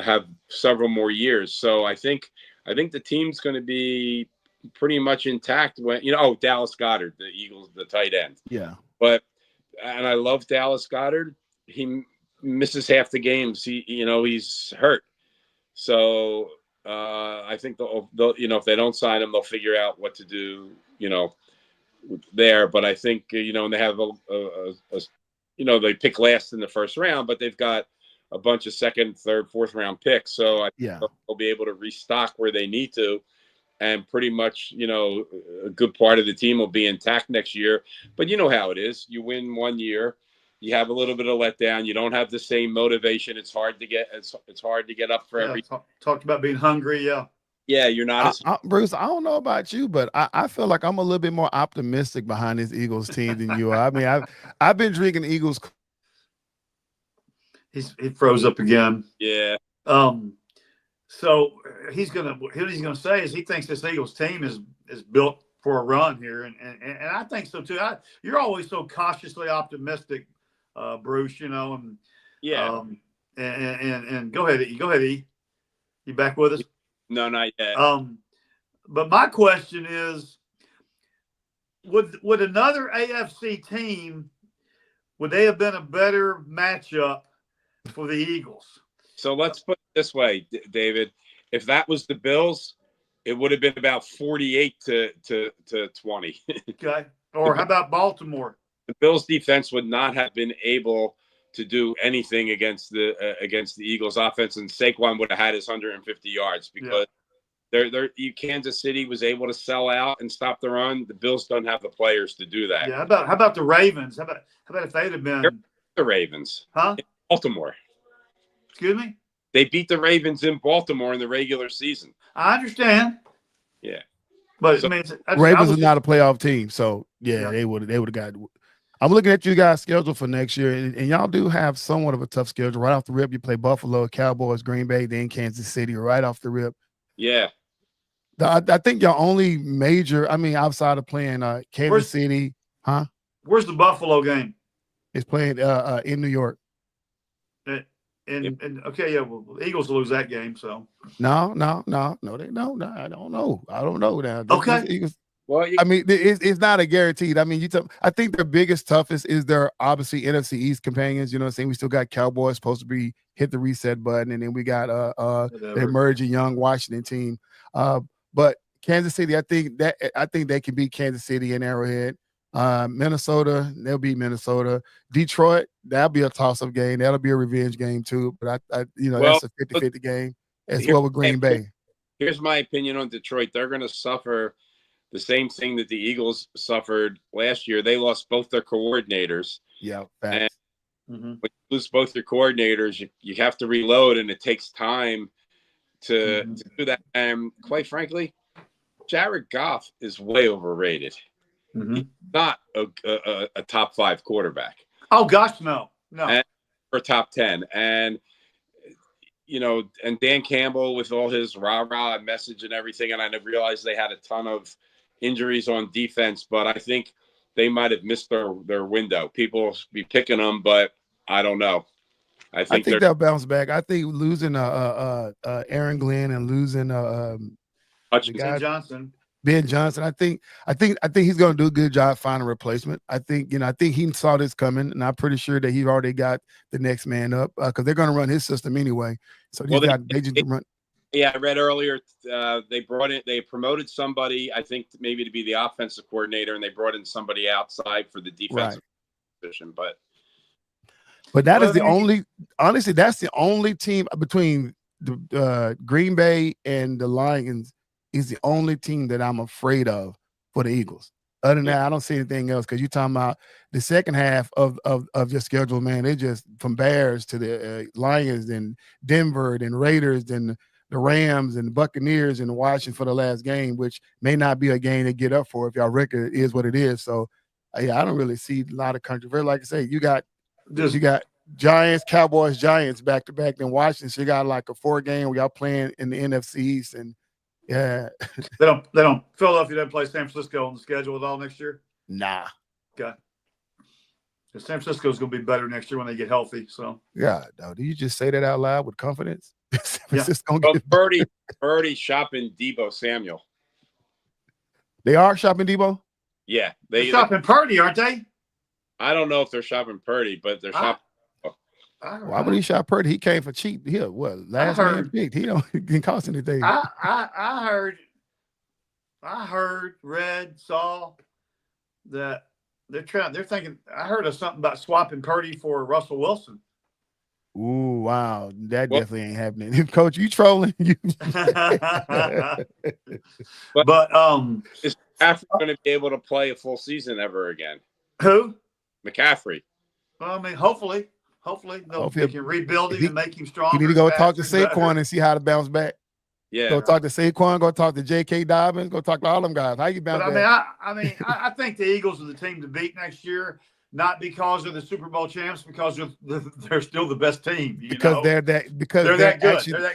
have several more years. So I think the team's going to be pretty much intact when Dallas Goedert, the Eagles, the tight end. Yeah, and I love Dallas Goedert. He misses half the games. He's hurt. So I think they'll if they don't sign him, they'll figure out what to do. There. But I think they have they pick last in the first round, but they've got a bunch of second, third, fourth round picks. So I think they'll be able to restock where they need to. And pretty much, a good part of the team will be intact next year. But you know how it is. You win one year, you have a little bit of letdown. You don't have the same motivation. It's hard to get up for every. Talked about being hungry. Yeah. Yeah, you're not. Bruce, I don't know about you, but I feel like I'm a little bit more optimistic behind this Eagles team than you are. I mean, I've been drinking Eagles. He froze up again. Yeah. So what he's gonna say is he thinks this Eagles team is built for a run here, and I think so too. You're always so cautiously optimistic, Bruce. And yeah. And go ahead, E. You back with us? No, not yet. But my question is, would another AFC team, would they have been a better matchup for the Eagles? So let's put it this way, David. If that was the Bills, it would have been about 48 to 20. Okay. Or how about Baltimore? The Bills defense would not have been able to do anything against the Eagles offense, and Saquon would have had his 150 yards because Kansas City was able to sell out and stop the run. The Bills don't have the players to do that. Yeah. How about the Ravens? How about if they'd have been the Ravens? Huh? In Baltimore. Excuse me? They beat the Ravens in Baltimore in the regular season. I understand. Yeah. But So, I mean, Ravens are not a playoff team, so they would have got. I'm looking at you guys' schedule for next year, and y'all do have somewhat of a tough schedule. Right off the rip, you play Buffalo, Cowboys, Green Bay, then Kansas City. Right off the rip. Yeah. I think your only major, outside of playing Kansas City, huh? Where's the Buffalo game? It's playing in New York. And okay, yeah, well, the Eagles will lose that game. So no, they don't. No, I don't know. Now. Okay. Eagles, well, it's not a guaranteed. I think their biggest, toughest is their obviously NFC East companions. You know what I'm saying? We still got Cowboys supposed to be hit the reset button, and then we got the emerging young Washington team. But Kansas City, I think they can beat Kansas City in Arrowhead. Minnesota, they'll beat Minnesota. Detroit, that'll be a toss-up game. That'll be a revenge game too. But that's a 50-50 game as well with Green Bay. Here's my opinion on Detroit. They're going to suffer the same thing that the Eagles suffered last year. They lost both their coordinators. Yeah, facts. And when you lose both your coordinators, you have to reload, and it takes time to do that. And quite frankly, Jared Goff is way overrated. He's not a top 5 quarterback. Oh gosh, no. Or top 10. And and Dan Campbell with all his rah-rah message and everything, and I realized they had a ton of injuries on defense, but I think they might have missed their window. People will be picking them, but I don't know. I think they'll bounce back. I think losing Aaron Glenn and losing Ben Johnson, I think he's going to do a good job finding a replacement. I think he saw this coming, and I'm pretty sure that he's already got the next man up because they're going to run his system anyway. So they just run. Yeah, I read earlier they promoted somebody, I think maybe to be the offensive coordinator, and they brought in somebody outside for the defensive position. But that is honestly, that's the only team between the Green Bay and the Lions. Is the only team that I'm afraid of for the Eagles. Other than that, I don't see anything else because you're talking about the second half of your schedule, man. They just from Bears to the Lions and Denver and Raiders and the Rams and the Buccaneers and Washington for the last game, which may not be a game to get up for if y'all record is what it is. So, I don't really see a lot of controversy. Like I say, you got Giants, Cowboys, Giants back to back. Then Washington, so you got like a 4-game where y'all playing in the NFC East and. Yeah, they don't. Philadelphia doesn't play San Francisco on the schedule at all next year. Nah. Okay. San Francisco is going to be better next year when they get healthy. So. Yeah. No, do you just say that out loud with confidence? San Francisco Purdy shopping Deebo Samuel. They are shopping Deebo. Yeah, they're shopping Purdy, aren't they? I don't know if they're shopping Purdy, but they're shopping. Why would he shop Purdy? He came for cheap. Last man picked. He didn't cost anything. I saw that they're thinking. I heard of something about swapping Purdy for Russell Wilson. Ooh, wow, that definitely ain't happening. Coach, you trolling? But is McCaffrey going to be able to play a full season ever again? Who? McCaffrey. Well, hopefully they can rebuild him and make him stronger. You need to go talk to Saquon and see how to bounce back. Yeah. Go talk to Saquon. Go talk to J.K. Dobbins. Go talk to all them guys. How you bounce back? I think the Eagles are the team to beat next year. Not because they're the Super Bowl champs, because they're still the best team. They're that good. They're that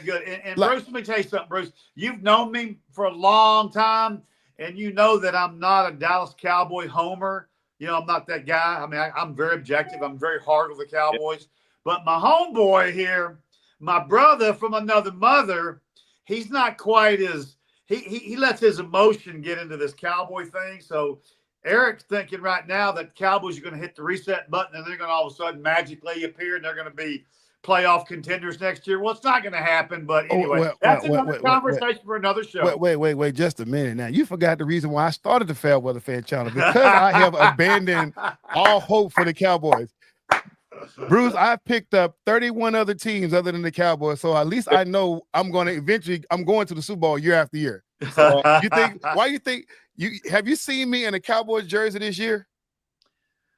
good. And Bruce, let me tell you something, Bruce. You've known me for a long time, and you know that I'm not a Dallas Cowboy homer. I'm not that guy. I'm very objective. I'm very hard with the Cowboys. But my homeboy here, my brother from another mother, he's not quite as he lets his emotion get into this Cowboy thing. So Eric's thinking right now that Cowboys are going to hit the reset button and they're going to all of a sudden magically appear and they're going to be playoff contenders next year. Well, it's not going to happen, but anyway, that's another conversation for another show. Wait, just a minute now. You forgot the reason why I started the Fairweather Fan channel, because I have abandoned all hope for the Cowboys. Bruce, I picked up 31 other teams other than the Cowboys, so at least I know I'm going to to the Super Bowl year after year. So have you seen me in a Cowboys jersey this year?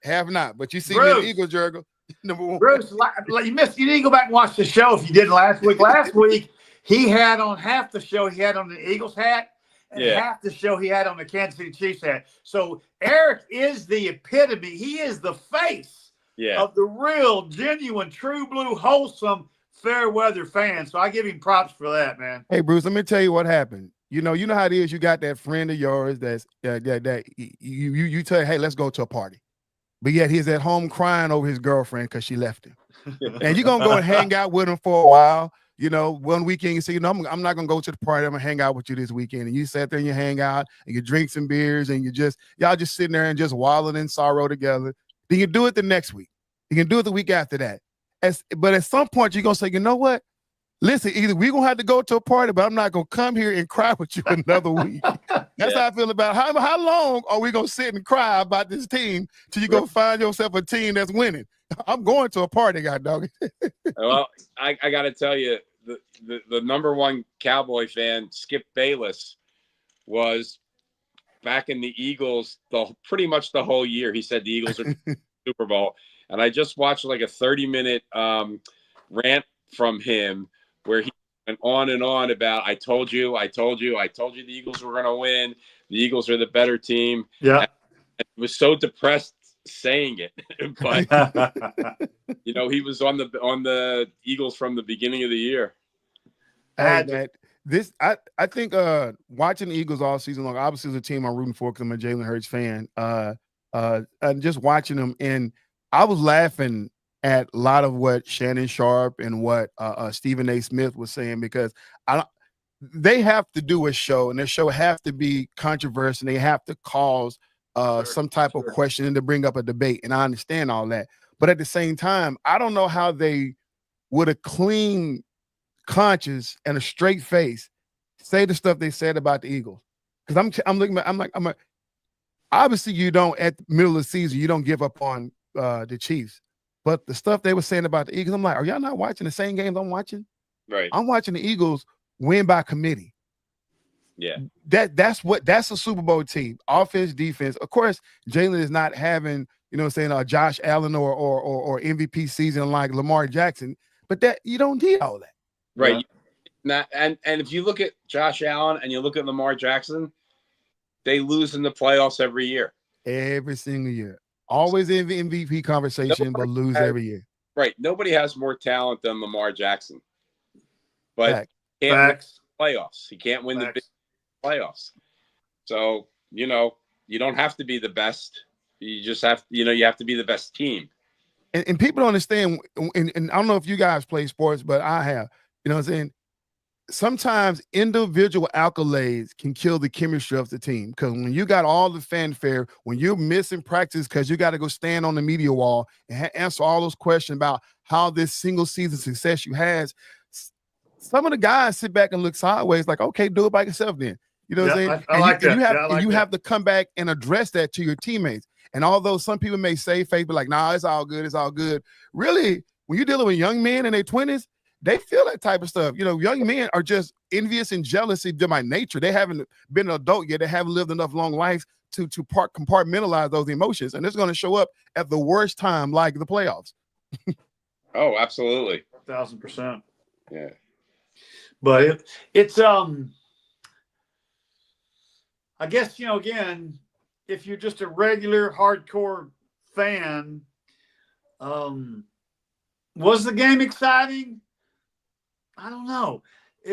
Have not, but you see me in the Eagles jersey. Number one. Bruce, you missed. You didn't go back and watch the show if you didn't last week. Last week, he had on half the show. He had on the Eagles hat, and half the show he had on the Kansas City Chiefs hat. So Eric is the epitome. He is the face of the real, genuine, true blue, wholesome Fairweather fan. So I give him props for that, man. Hey, Bruce, let me tell you what happened. You know how it is. You got that friend of yours that's that you tell, hey, let's go to a party. But yet he's at home crying over his girlfriend because she left him. And you're going to go and hang out with him for a while. You know, one weekend you say, I'm not going to go to the party. I'm going to hang out with you this weekend. And you sit there and you hang out and you drink some beers and y'all just sitting there and just wallowing in sorrow together. Then you do it the next week. You can do it the week after that. But at some point you're going to say, you know what? Listen, either we're going to have to go to a party, but I'm not going to come here and cry with you another week. That's how I feel about it. How long are we going to sit and cry about this team till you go find yourself a team that's winning? I'm going to a party, God dog. Well, I got to tell you, the number one Cowboy fan, Skip Bayless, was back in the Eagles pretty much the whole year. He said the Eagles are Super Bowl. And I just watched like a 30-minute rant from him where he went on and on about, I told you the Eagles were going to win. The Eagles are the better team. Yeah. And he was so depressed saying it. But, he was on the Eagles from the beginning of the year. I think watching the Eagles all season long, obviously is a team I'm rooting for because I'm a Jalen Hurts fan. And just watching them, and I was laughing at a lot of what Shannon Sharp and what Stephen A. Smith was saying, because they have to do a show, and their show have to be controversial. They have to cause some type of question and to bring up a debate, and I understand all that. But at the same time, I don't know how they, with a clean conscience and a straight face, say the stuff they said about the Eagles. Because I'm looking at, I'm like, obviously you don't, at the middle of the season, you don't give up on the Chiefs. But the stuff they were saying about the Eagles, I'm like, are y'all not watching the same games I'm watching? Right. I'm watching the Eagles win by committee. Yeah. That's a Super Bowl team. Offense, defense. Of course, Jalen is not having, Josh Allen or MVP season like Lamar Jackson, but that you don't need all that. Right. Yeah. And if you look at Josh Allen and you look at Lamar Jackson, they lose in the playoffs every year. Every single year. Always in the MVP conversation, but lose every year. Right. Nobody has more talent than Lamar Jackson. But he can't win the playoffs. He can't win the big playoffs. So, you don't have to be the best. You just have, you have to be the best team. And people don't understand, and I don't know if you guys play sports, but I have, what I'm saying? Sometimes individual accolades can kill the chemistry of the team, because when you got all the fanfare, when you're missing practice because you got to go stand on the media wall and answer all those questions about how this single season success you has, some of the guys sit back and look sideways like, okay, do it by yourself then. You know what I'm saying? I like that. You have to come back and address that to your teammates. And although some people may say faith, but like, nah, it's all good. Really, when you're dealing with young men in their 20s, they feel that type of stuff. Young men are just envious and jealous by nature. They haven't been an adult yet. They haven't lived enough long lives to compartmentalize those emotions. And it's going to show up at the worst time, like the playoffs. Oh, absolutely. 1,000%. Yeah. But it's I guess, again, if you're just a regular hardcore fan, was the game exciting? I don't know.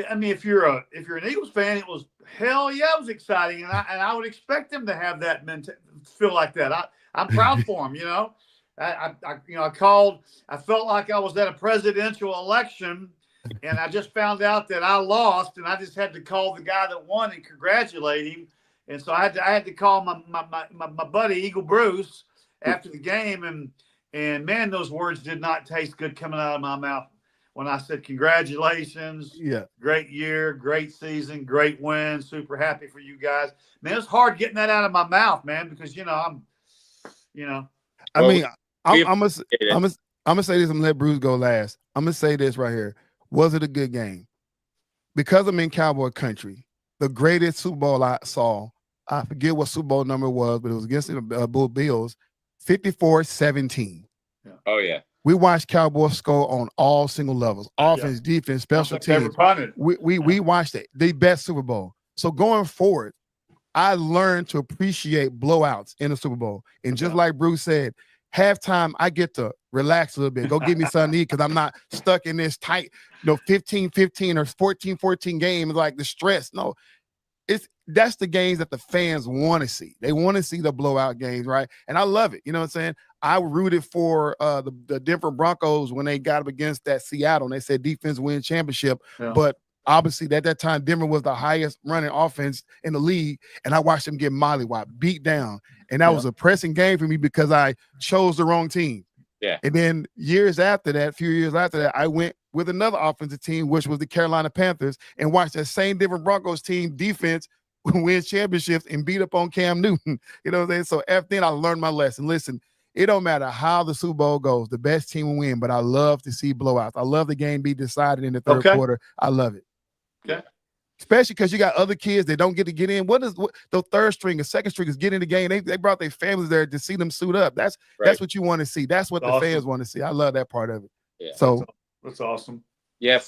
I mean, if you're an Eagles fan, it was hell yeah, it was exciting, and I would expect them to have that feel like that. I'm proud for them. I felt like I was at a presidential election, and I just found out that I lost, and I just had to call the guy that won and congratulate him. And so I had to call my buddy Eagle Bruce after the game, and man, those words did not taste good coming out of my mouth when I said congratulations. Yeah. Great year, great season, great win. Super happy for you guys. Man, it's hard getting that out of my mouth, man, because I'm. I mean, I'm gonna say this. I'm gonna let Bruce go last. I'm gonna say this right here. Was it a good game? Because I'm in Cowboy country, the greatest Super Bowl I saw, I forget what Super Bowl number it was, but it was against the Bull Bills, 54-17. Yeah. Oh, yeah. We watched Cowboys score on all single levels, offense, defense, special teams. We watched it, the best Super Bowl. So going forward, I learned to appreciate blowouts in the Super Bowl. And just like Bruce said, halftime, I get to relax a little bit, go get me something to eat because I'm not stuck in this tight, 15-15 or 14-14 game, like the stress. No, that's the games that the fans want to see. They want to see the blowout games, right? And I love it. You know what I'm saying? I rooted for the Denver Broncos when they got up against that Seattle, and they said defense win championship. Yeah. But obviously, at that time, Denver was the highest running offense in the league, and I watched them get mollywopped, beat down. And that was a pressing game for me because I chose the wrong team. Yeah. And then a few years after that, I went with another offensive team, which was the Carolina Panthers, and watched that same Denver Broncos team defense win championships and beat up on Cam Newton. You know what I'm saying? So after then, I learned my lesson. Listen, it don't matter how the Super Bowl goes. The best team will win, but I love to see blowouts. I love the game be decided in the third quarter. I love it. Okay. Especially because you got other kids that don't get to get in. What the third string or second string is get in the game? They brought their families there to see them suit up. That's what you want to see. That's what the fans want to see. I love that part of it. Yeah. So that's awesome. Yeah,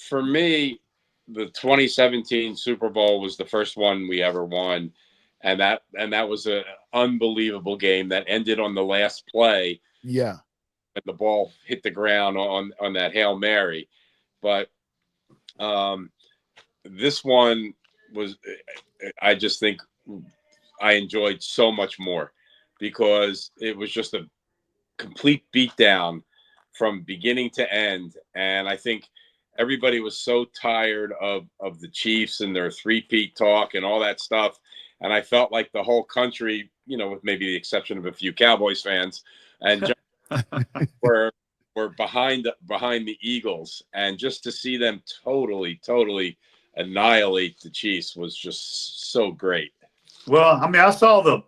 for me, the 2017 Super Bowl was the first one we ever won, and that was an unbelievable game that ended on the last play. Yeah, and the ball hit the ground on that Hail Mary, but this one was, I just think I enjoyed so much more because it was just a complete beatdown from beginning to end. And I think everybody was so tired of the Chiefs and their three-peat talk and all that stuff. And I felt like the whole country, with maybe the exception of a few Cowboys fans, and were behind the Eagles. And just to see them totally annihilate the Chiefs was just so great. Well, I mean, I saw the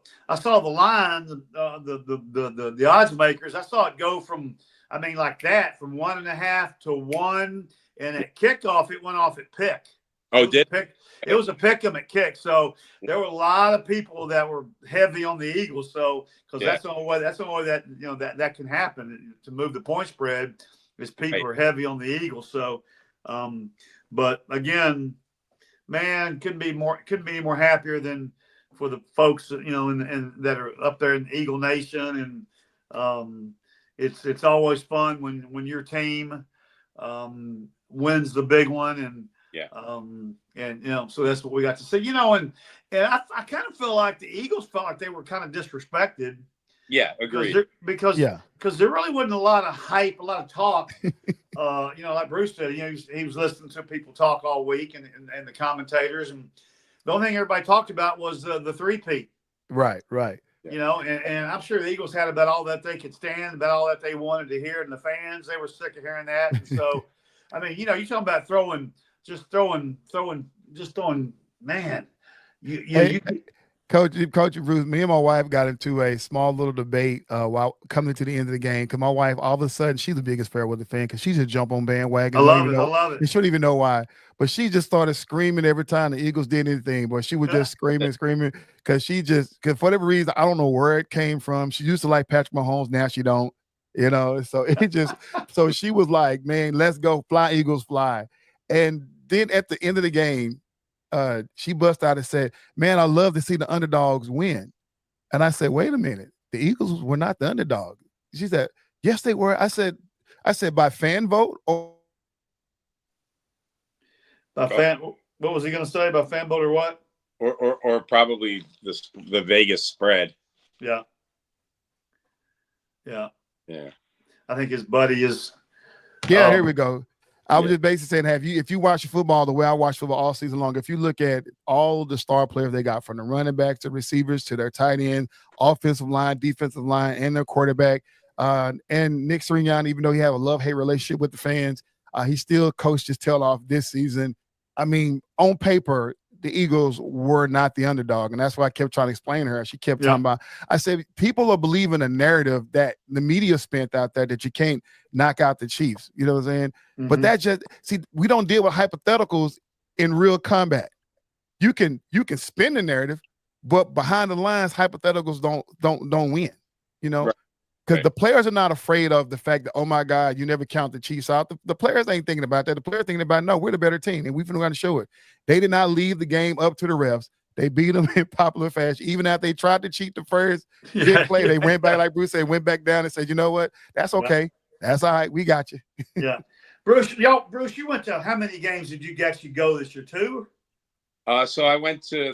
line, the odds makers. I saw it go from, like that, from 1.5 to 1, and at kickoff it went off at pick. It was a pick 'em at kick. So there were a lot of people that were heavy on the Eagles. So because that's the only way that can happen to move the point spread is people are heavy on the Eagles. So, but again, man, couldn't be more happier than for the folks and that are up there in Eagle Nation, and it's always fun when your team wins the big one, and so that's what we got to see, and I kind of feel like the Eagles felt like they were kind of disrespected. Yeah, agreed. Because there really wasn't a lot of hype, a lot of talk. Like Bruce said, he was listening to people talk all week and the commentators, and the only thing everybody talked about was the three-peat. Right. And I'm sure the Eagles had about all that they could stand, about all that they wanted to hear, and the fans, they were sick of hearing that. And so, you're talking about throwing, man. Coach Bruce, me and my wife got into a small little debate while coming to the end of the game, because my wife, all of a sudden, she's the biggest Fairweather fan because she just jump on bandwagon. I love it. You shouldn't even know why, but she just started screaming every time the Eagles did anything. But she was just screaming because because for whatever reason, I don't know where it came from. She used to like Patrick Mahomes, now she don't. So it just so she was like, "Man, let's go, fly Eagles, fly!" And then at the end of the game, she bust out and said, "Man, I love to see the underdogs win." And I said, "Wait a minute, the Eagles were not the underdog." She said, "Yes, they were." I said, "By fan vote or by fan?" What was he going to say? By fan vote or what? Or probably the Vegas spread. Yeah. I think his buddy is. Yeah, here we go. I was just basically saying, if you watch football the way I watch football all season long, if you look at all the star players they got, from the running backs to receivers to their tight end, offensive line, defensive line, and their quarterback, and Nick Sirianni, even though he had a love-hate relationship with the fans, he still coached his tail off this season. I mean, on paper, the Eagles were not the underdog, and that's why I kept trying to explain to her. She kept talking about, I said, people are believing a narrative that the media spent out there that you can't knock out the Chiefs. You know what I'm saying? Mm-hmm. But that just, see, we don't deal with hypotheticals in real combat. You can spin the narrative, but behind the lines, hypotheticals don't win. You know, because the players are not afraid of the fact that, oh my God, you never count the Chiefs out. The players ain't thinking about that. The players thinking about, no, we're the better team, and we've been going to show it. They did not leave the game up to the refs. They beat them in popular fashion. Even after they tried to cheat the first big play, they went back, like Bruce said, went back down and said, you know what? That's okay. That's all right. We got you. Yeah. Bruce, you went to, how many games did you actually go this year? 2? So I went to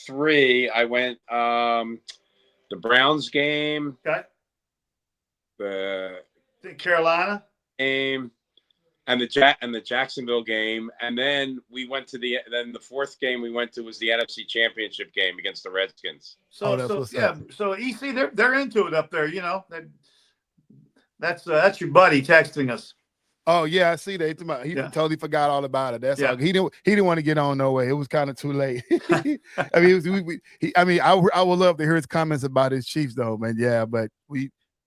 3. I went the Browns game. Okay. The Carolina game and the Jacksonville game, and then we went to the fourth game we went to was the NFC Championship game against the Redskins. So EC, they're into it up there. You know, that's your buddy texting us. Oh yeah, I see that. He totally forgot all about it. That's all. He didn't want to get on no way. It was kind of too late. I mean, I would love to hear his comments about his Chiefs though, man. Yeah, but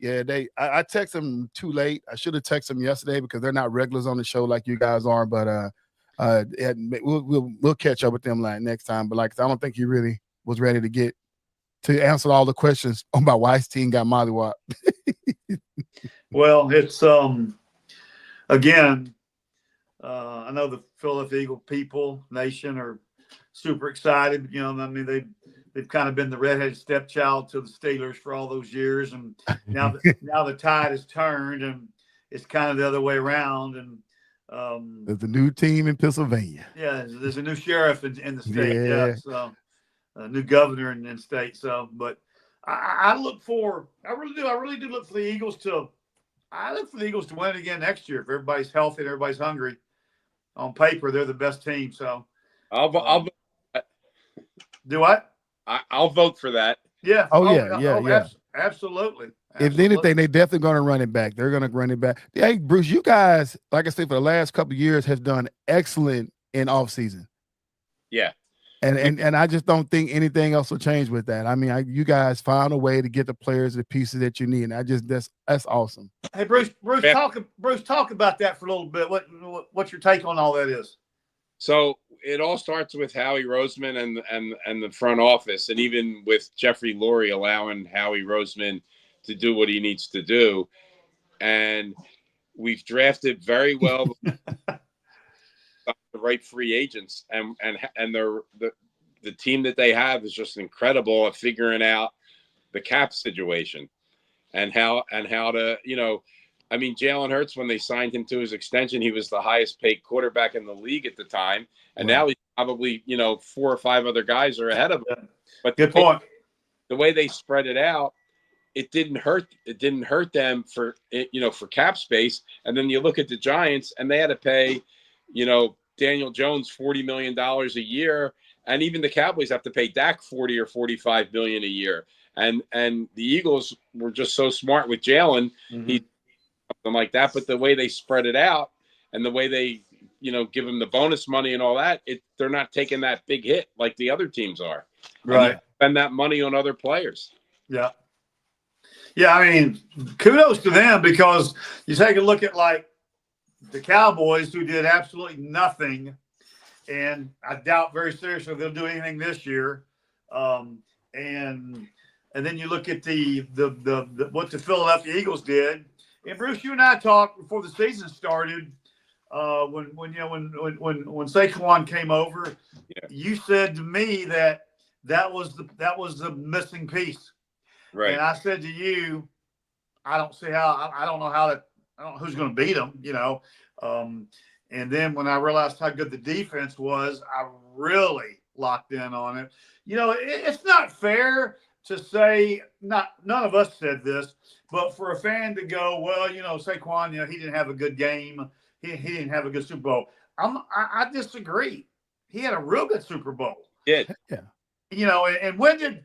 I texted him too late. I should have texted him yesterday because they're not regulars on the show like you guys are. But we'll catch up with them like next time. But I don't think he really was ready to answer all the questions about why his team got mollywopped. Well, it's again, I know the Philadelphia Eagle people, nation, are super excited. You know, I mean, they've kind of been the redheaded stepchild to the Steelers for all those years, and now the tide has turned, and it's kind of the other way around. And there's a new team in Pennsylvania. Yeah, there's a new sheriff in the state. Yeah, so a new governor in the state. So, but I really do look for the Eagles to. I look for the Eagles to win again next year if everybody's healthy and everybody's hungry. On paper, they're the best team. So, I'll do what? I'll vote for that. Yeah. Absolutely. If anything, they're definitely going to run it back. They're going to run it back. Hey, Bruce, you guys, like I said, for the last couple of years, have done excellent in off season. Yeah. And I just don't think anything else will change with that. I mean, you guys found a way to get the players the pieces that you need. And that's awesome. Hey, Bruce, talk about that for a little bit. What's your take on all that is? So it all starts with Howie Roseman and the front office, and even with Jeffrey Lurie allowing Howie Roseman to do what he needs to do. And we've drafted very well the right free agents, and the team that they have is just incredible at figuring out the cap situation and how to, you know, I mean, Jalen Hurts, when they signed him to his extension, he was the highest paid quarterback in the league at the time. And now he's probably, 4 or 5 other guys are ahead of him. But good point. The way they spread it out, it didn't hurt them for cap space. And then you look at the Giants, and they had to pay, Daniel Jones $40 million a year. And even the Cowboys have to pay Dak $40 or $45 million a year. And the Eagles were just so smart with Jalen. Mm-hmm. He something like that. But the way they spread it out and the way they, give him the bonus money and all that, they're not taking that big hit like the other teams are. Right. Spend that money on other players. Yeah. Yeah, I mean, kudos to them, because you take a look at like the Cowboys, who did absolutely nothing, and I doubt very seriously they'll do anything this year. And then you look at the what the Philadelphia Eagles did. And Bruce, you and I talked before the season started. When Saquon came over, you said to me that was the missing piece. Right. And I said to you, I don't know who's going to beat them, and then when I realized how good the defense was, I really locked in on it. It's not fair to say, none of us said this, but for a fan to go, well, Saquon, he didn't have a good game. he didn't have a good Super Bowl. I disagree. He had a real good Super Bowl. Yeah. You know, and when did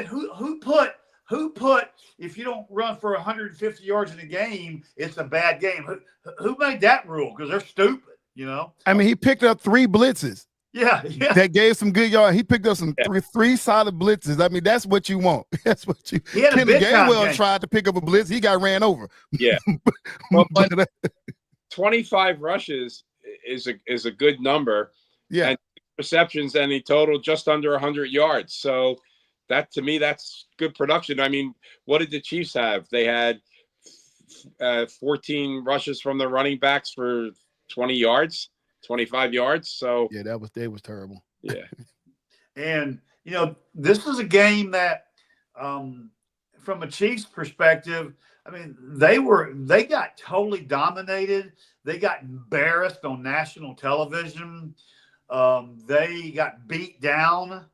who put if you don't run for 150 yards in a game, it's a bad game? Who made that rule? Because they're stupid, you know. I mean, he picked up 3 blitzes. Yeah. That gave some good yards. He picked up some three solid blitzes. I mean, that's what you want. That's what you. He had a big Gainwell tried to pick up a blitz. He got ran over. Yeah. Well, but 25 rushes is a good number. Yeah. And receptions, and he totaled just under 100 yards. So that, to me, that's good production. I mean, what did the Chiefs have? They had 14 rushes from the running backs for 20 yards. 25 yards. So yeah, they was terrible. Yeah. And you know, this is a game that from a Chiefs perspective, I mean, they got totally dominated. They got embarrassed on national television. They got beat down.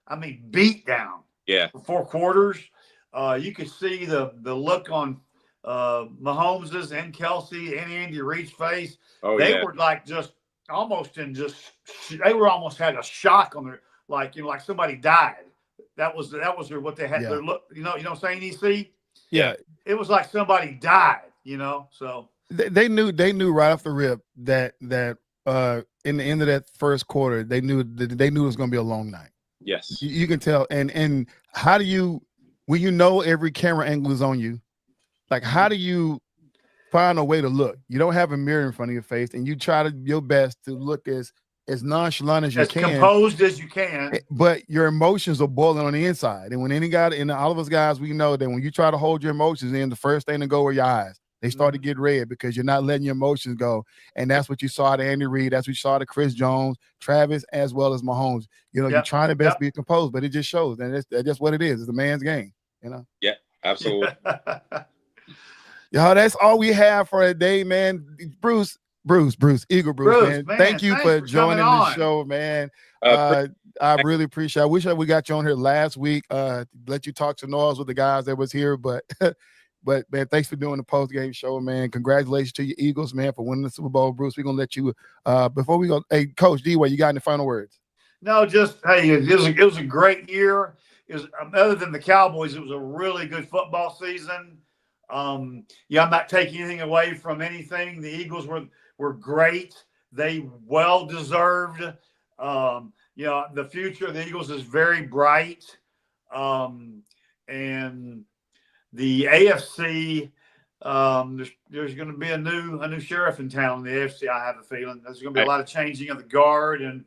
I mean, beat down. Yeah. For 4 quarters. You could see the look on Mahomes's and Kelsey and Andy Reid's face. Oh, they were like just almost they were almost had a shock on their, like, you know, like somebody died. That was what they had. Yeah. Their look, you know what I'm saying, EC? Yeah. It was like somebody died, you know. So they knew right off the rip that in the end of that first quarter, they knew it was going to be a long night. Yes. You can tell. And how do you, when you know every camera angle is on you, like, how do you find a way to look? You don't have a mirror in front of your face, and you try your best to look as nonchalant as you can, as composed as you can. But your emotions are boiling on the inside. And when any guy, and all of us guys, we know that when you try to hold your emotions in, the first thing to go are your eyes. They start to get red because you're not letting your emotions go. And that's what you saw to Andy Reid. That's what you saw to Chris Jones, Travis, as well as Mahomes. You know, you're trying to best be composed, but it just shows. And that's just what it is. It's a man's game, you know? Yeah, absolutely. Y'all, that's all we have for today, man. Bruce, Eagle Bruce, man. Thank you for joining the show, man. I really appreciate it. I wish we got you on here last week. Let you talk to noise with the guys that was here, but man, thanks for doing the post-game show, man. Congratulations to your Eagles, man, for winning the Super Bowl. Bruce, we're gonna let you before we go. Hey, Coach D-Way, you got any final words? No, just hey, it was a great year. It was, other than the Cowboys, it was a really good football season. I'm not taking anything away from anything. The Eagles were great. They well deserved. The future of the Eagles is very bright. And the AFC, there's going to be a new sheriff in town in the AFC. I have a feeling there's going to be a lot of changing of the guard, and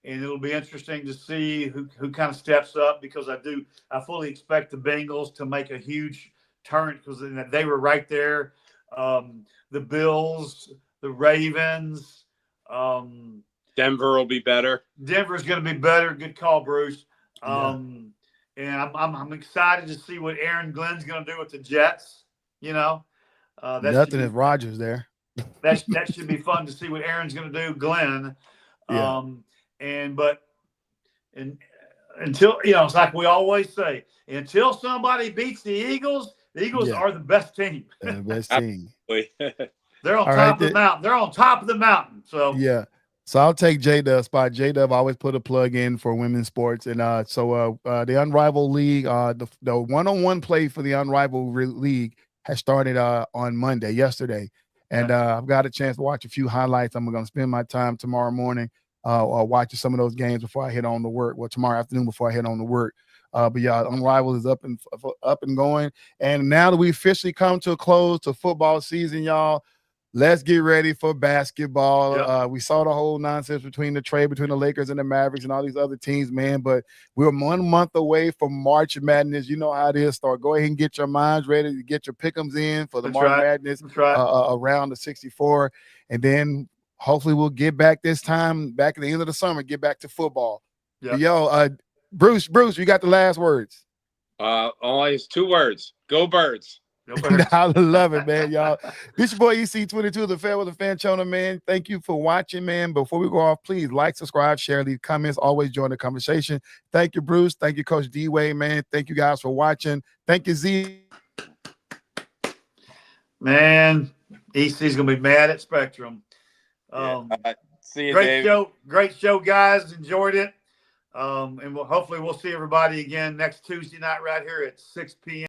it'll be interesting to see who kind of steps up, because I fully expect the Bengals to make a huge turn, because they were right there. The Bills, the Ravens, Denver will be better. Denver's going to be better. Good call, Bruce. And I'm excited to see what Aaron Glenn's going to do with the Jets. You know, nothing is Rodgers there. That should be fun to see what Aaron's going to do, Glenn. Yeah. Until, it's like we always say, until somebody beats the Eagles are the best team. The best team. They're on top of the mountain. They're on top of the mountain. So yeah. So I'll take J-Dub's spot. J-Dub always put a plug in for women's sports. And the Unrivaled League, the one-on-one play for the Unrivaled League has started on Monday, yesterday. And I've got a chance to watch a few highlights. I'm going to spend my time tomorrow morning watching some of those games before I head on to work. Well, tomorrow afternoon before I head on to work. But yeah, Unrivaled is up and going. And now that we officially come to a close to football season, y'all, let's get ready for basketball. Yep. We saw the whole nonsense between the trade between the Lakers and the Mavericks and all these other teams, man. But we're 1 month away from March Madness. You know how it is. Go ahead and get your minds ready to get your pick'ems in for the March Madness around the 64. And then hopefully we'll get back this time, back at the end of the summer, get back to football. Yep. Yo, Bruce, you got the last words. Only 2 words. Go Birds. I love it, man, y'all. This your boy EC22, the Fair with the Fan Channel, man. Thank you for watching, man. Before we go off, please like, subscribe, share, leave comments. Always join the conversation. Thank you, Bruce. Thank you, Coach D-Way, man. Thank you guys for watching. Thank you, Z. Man, EC's gonna be mad at Spectrum. See you, great Dave. Great show, guys. Enjoyed it. And hopefully we'll see everybody again next Tuesday night right here at 6 p.m.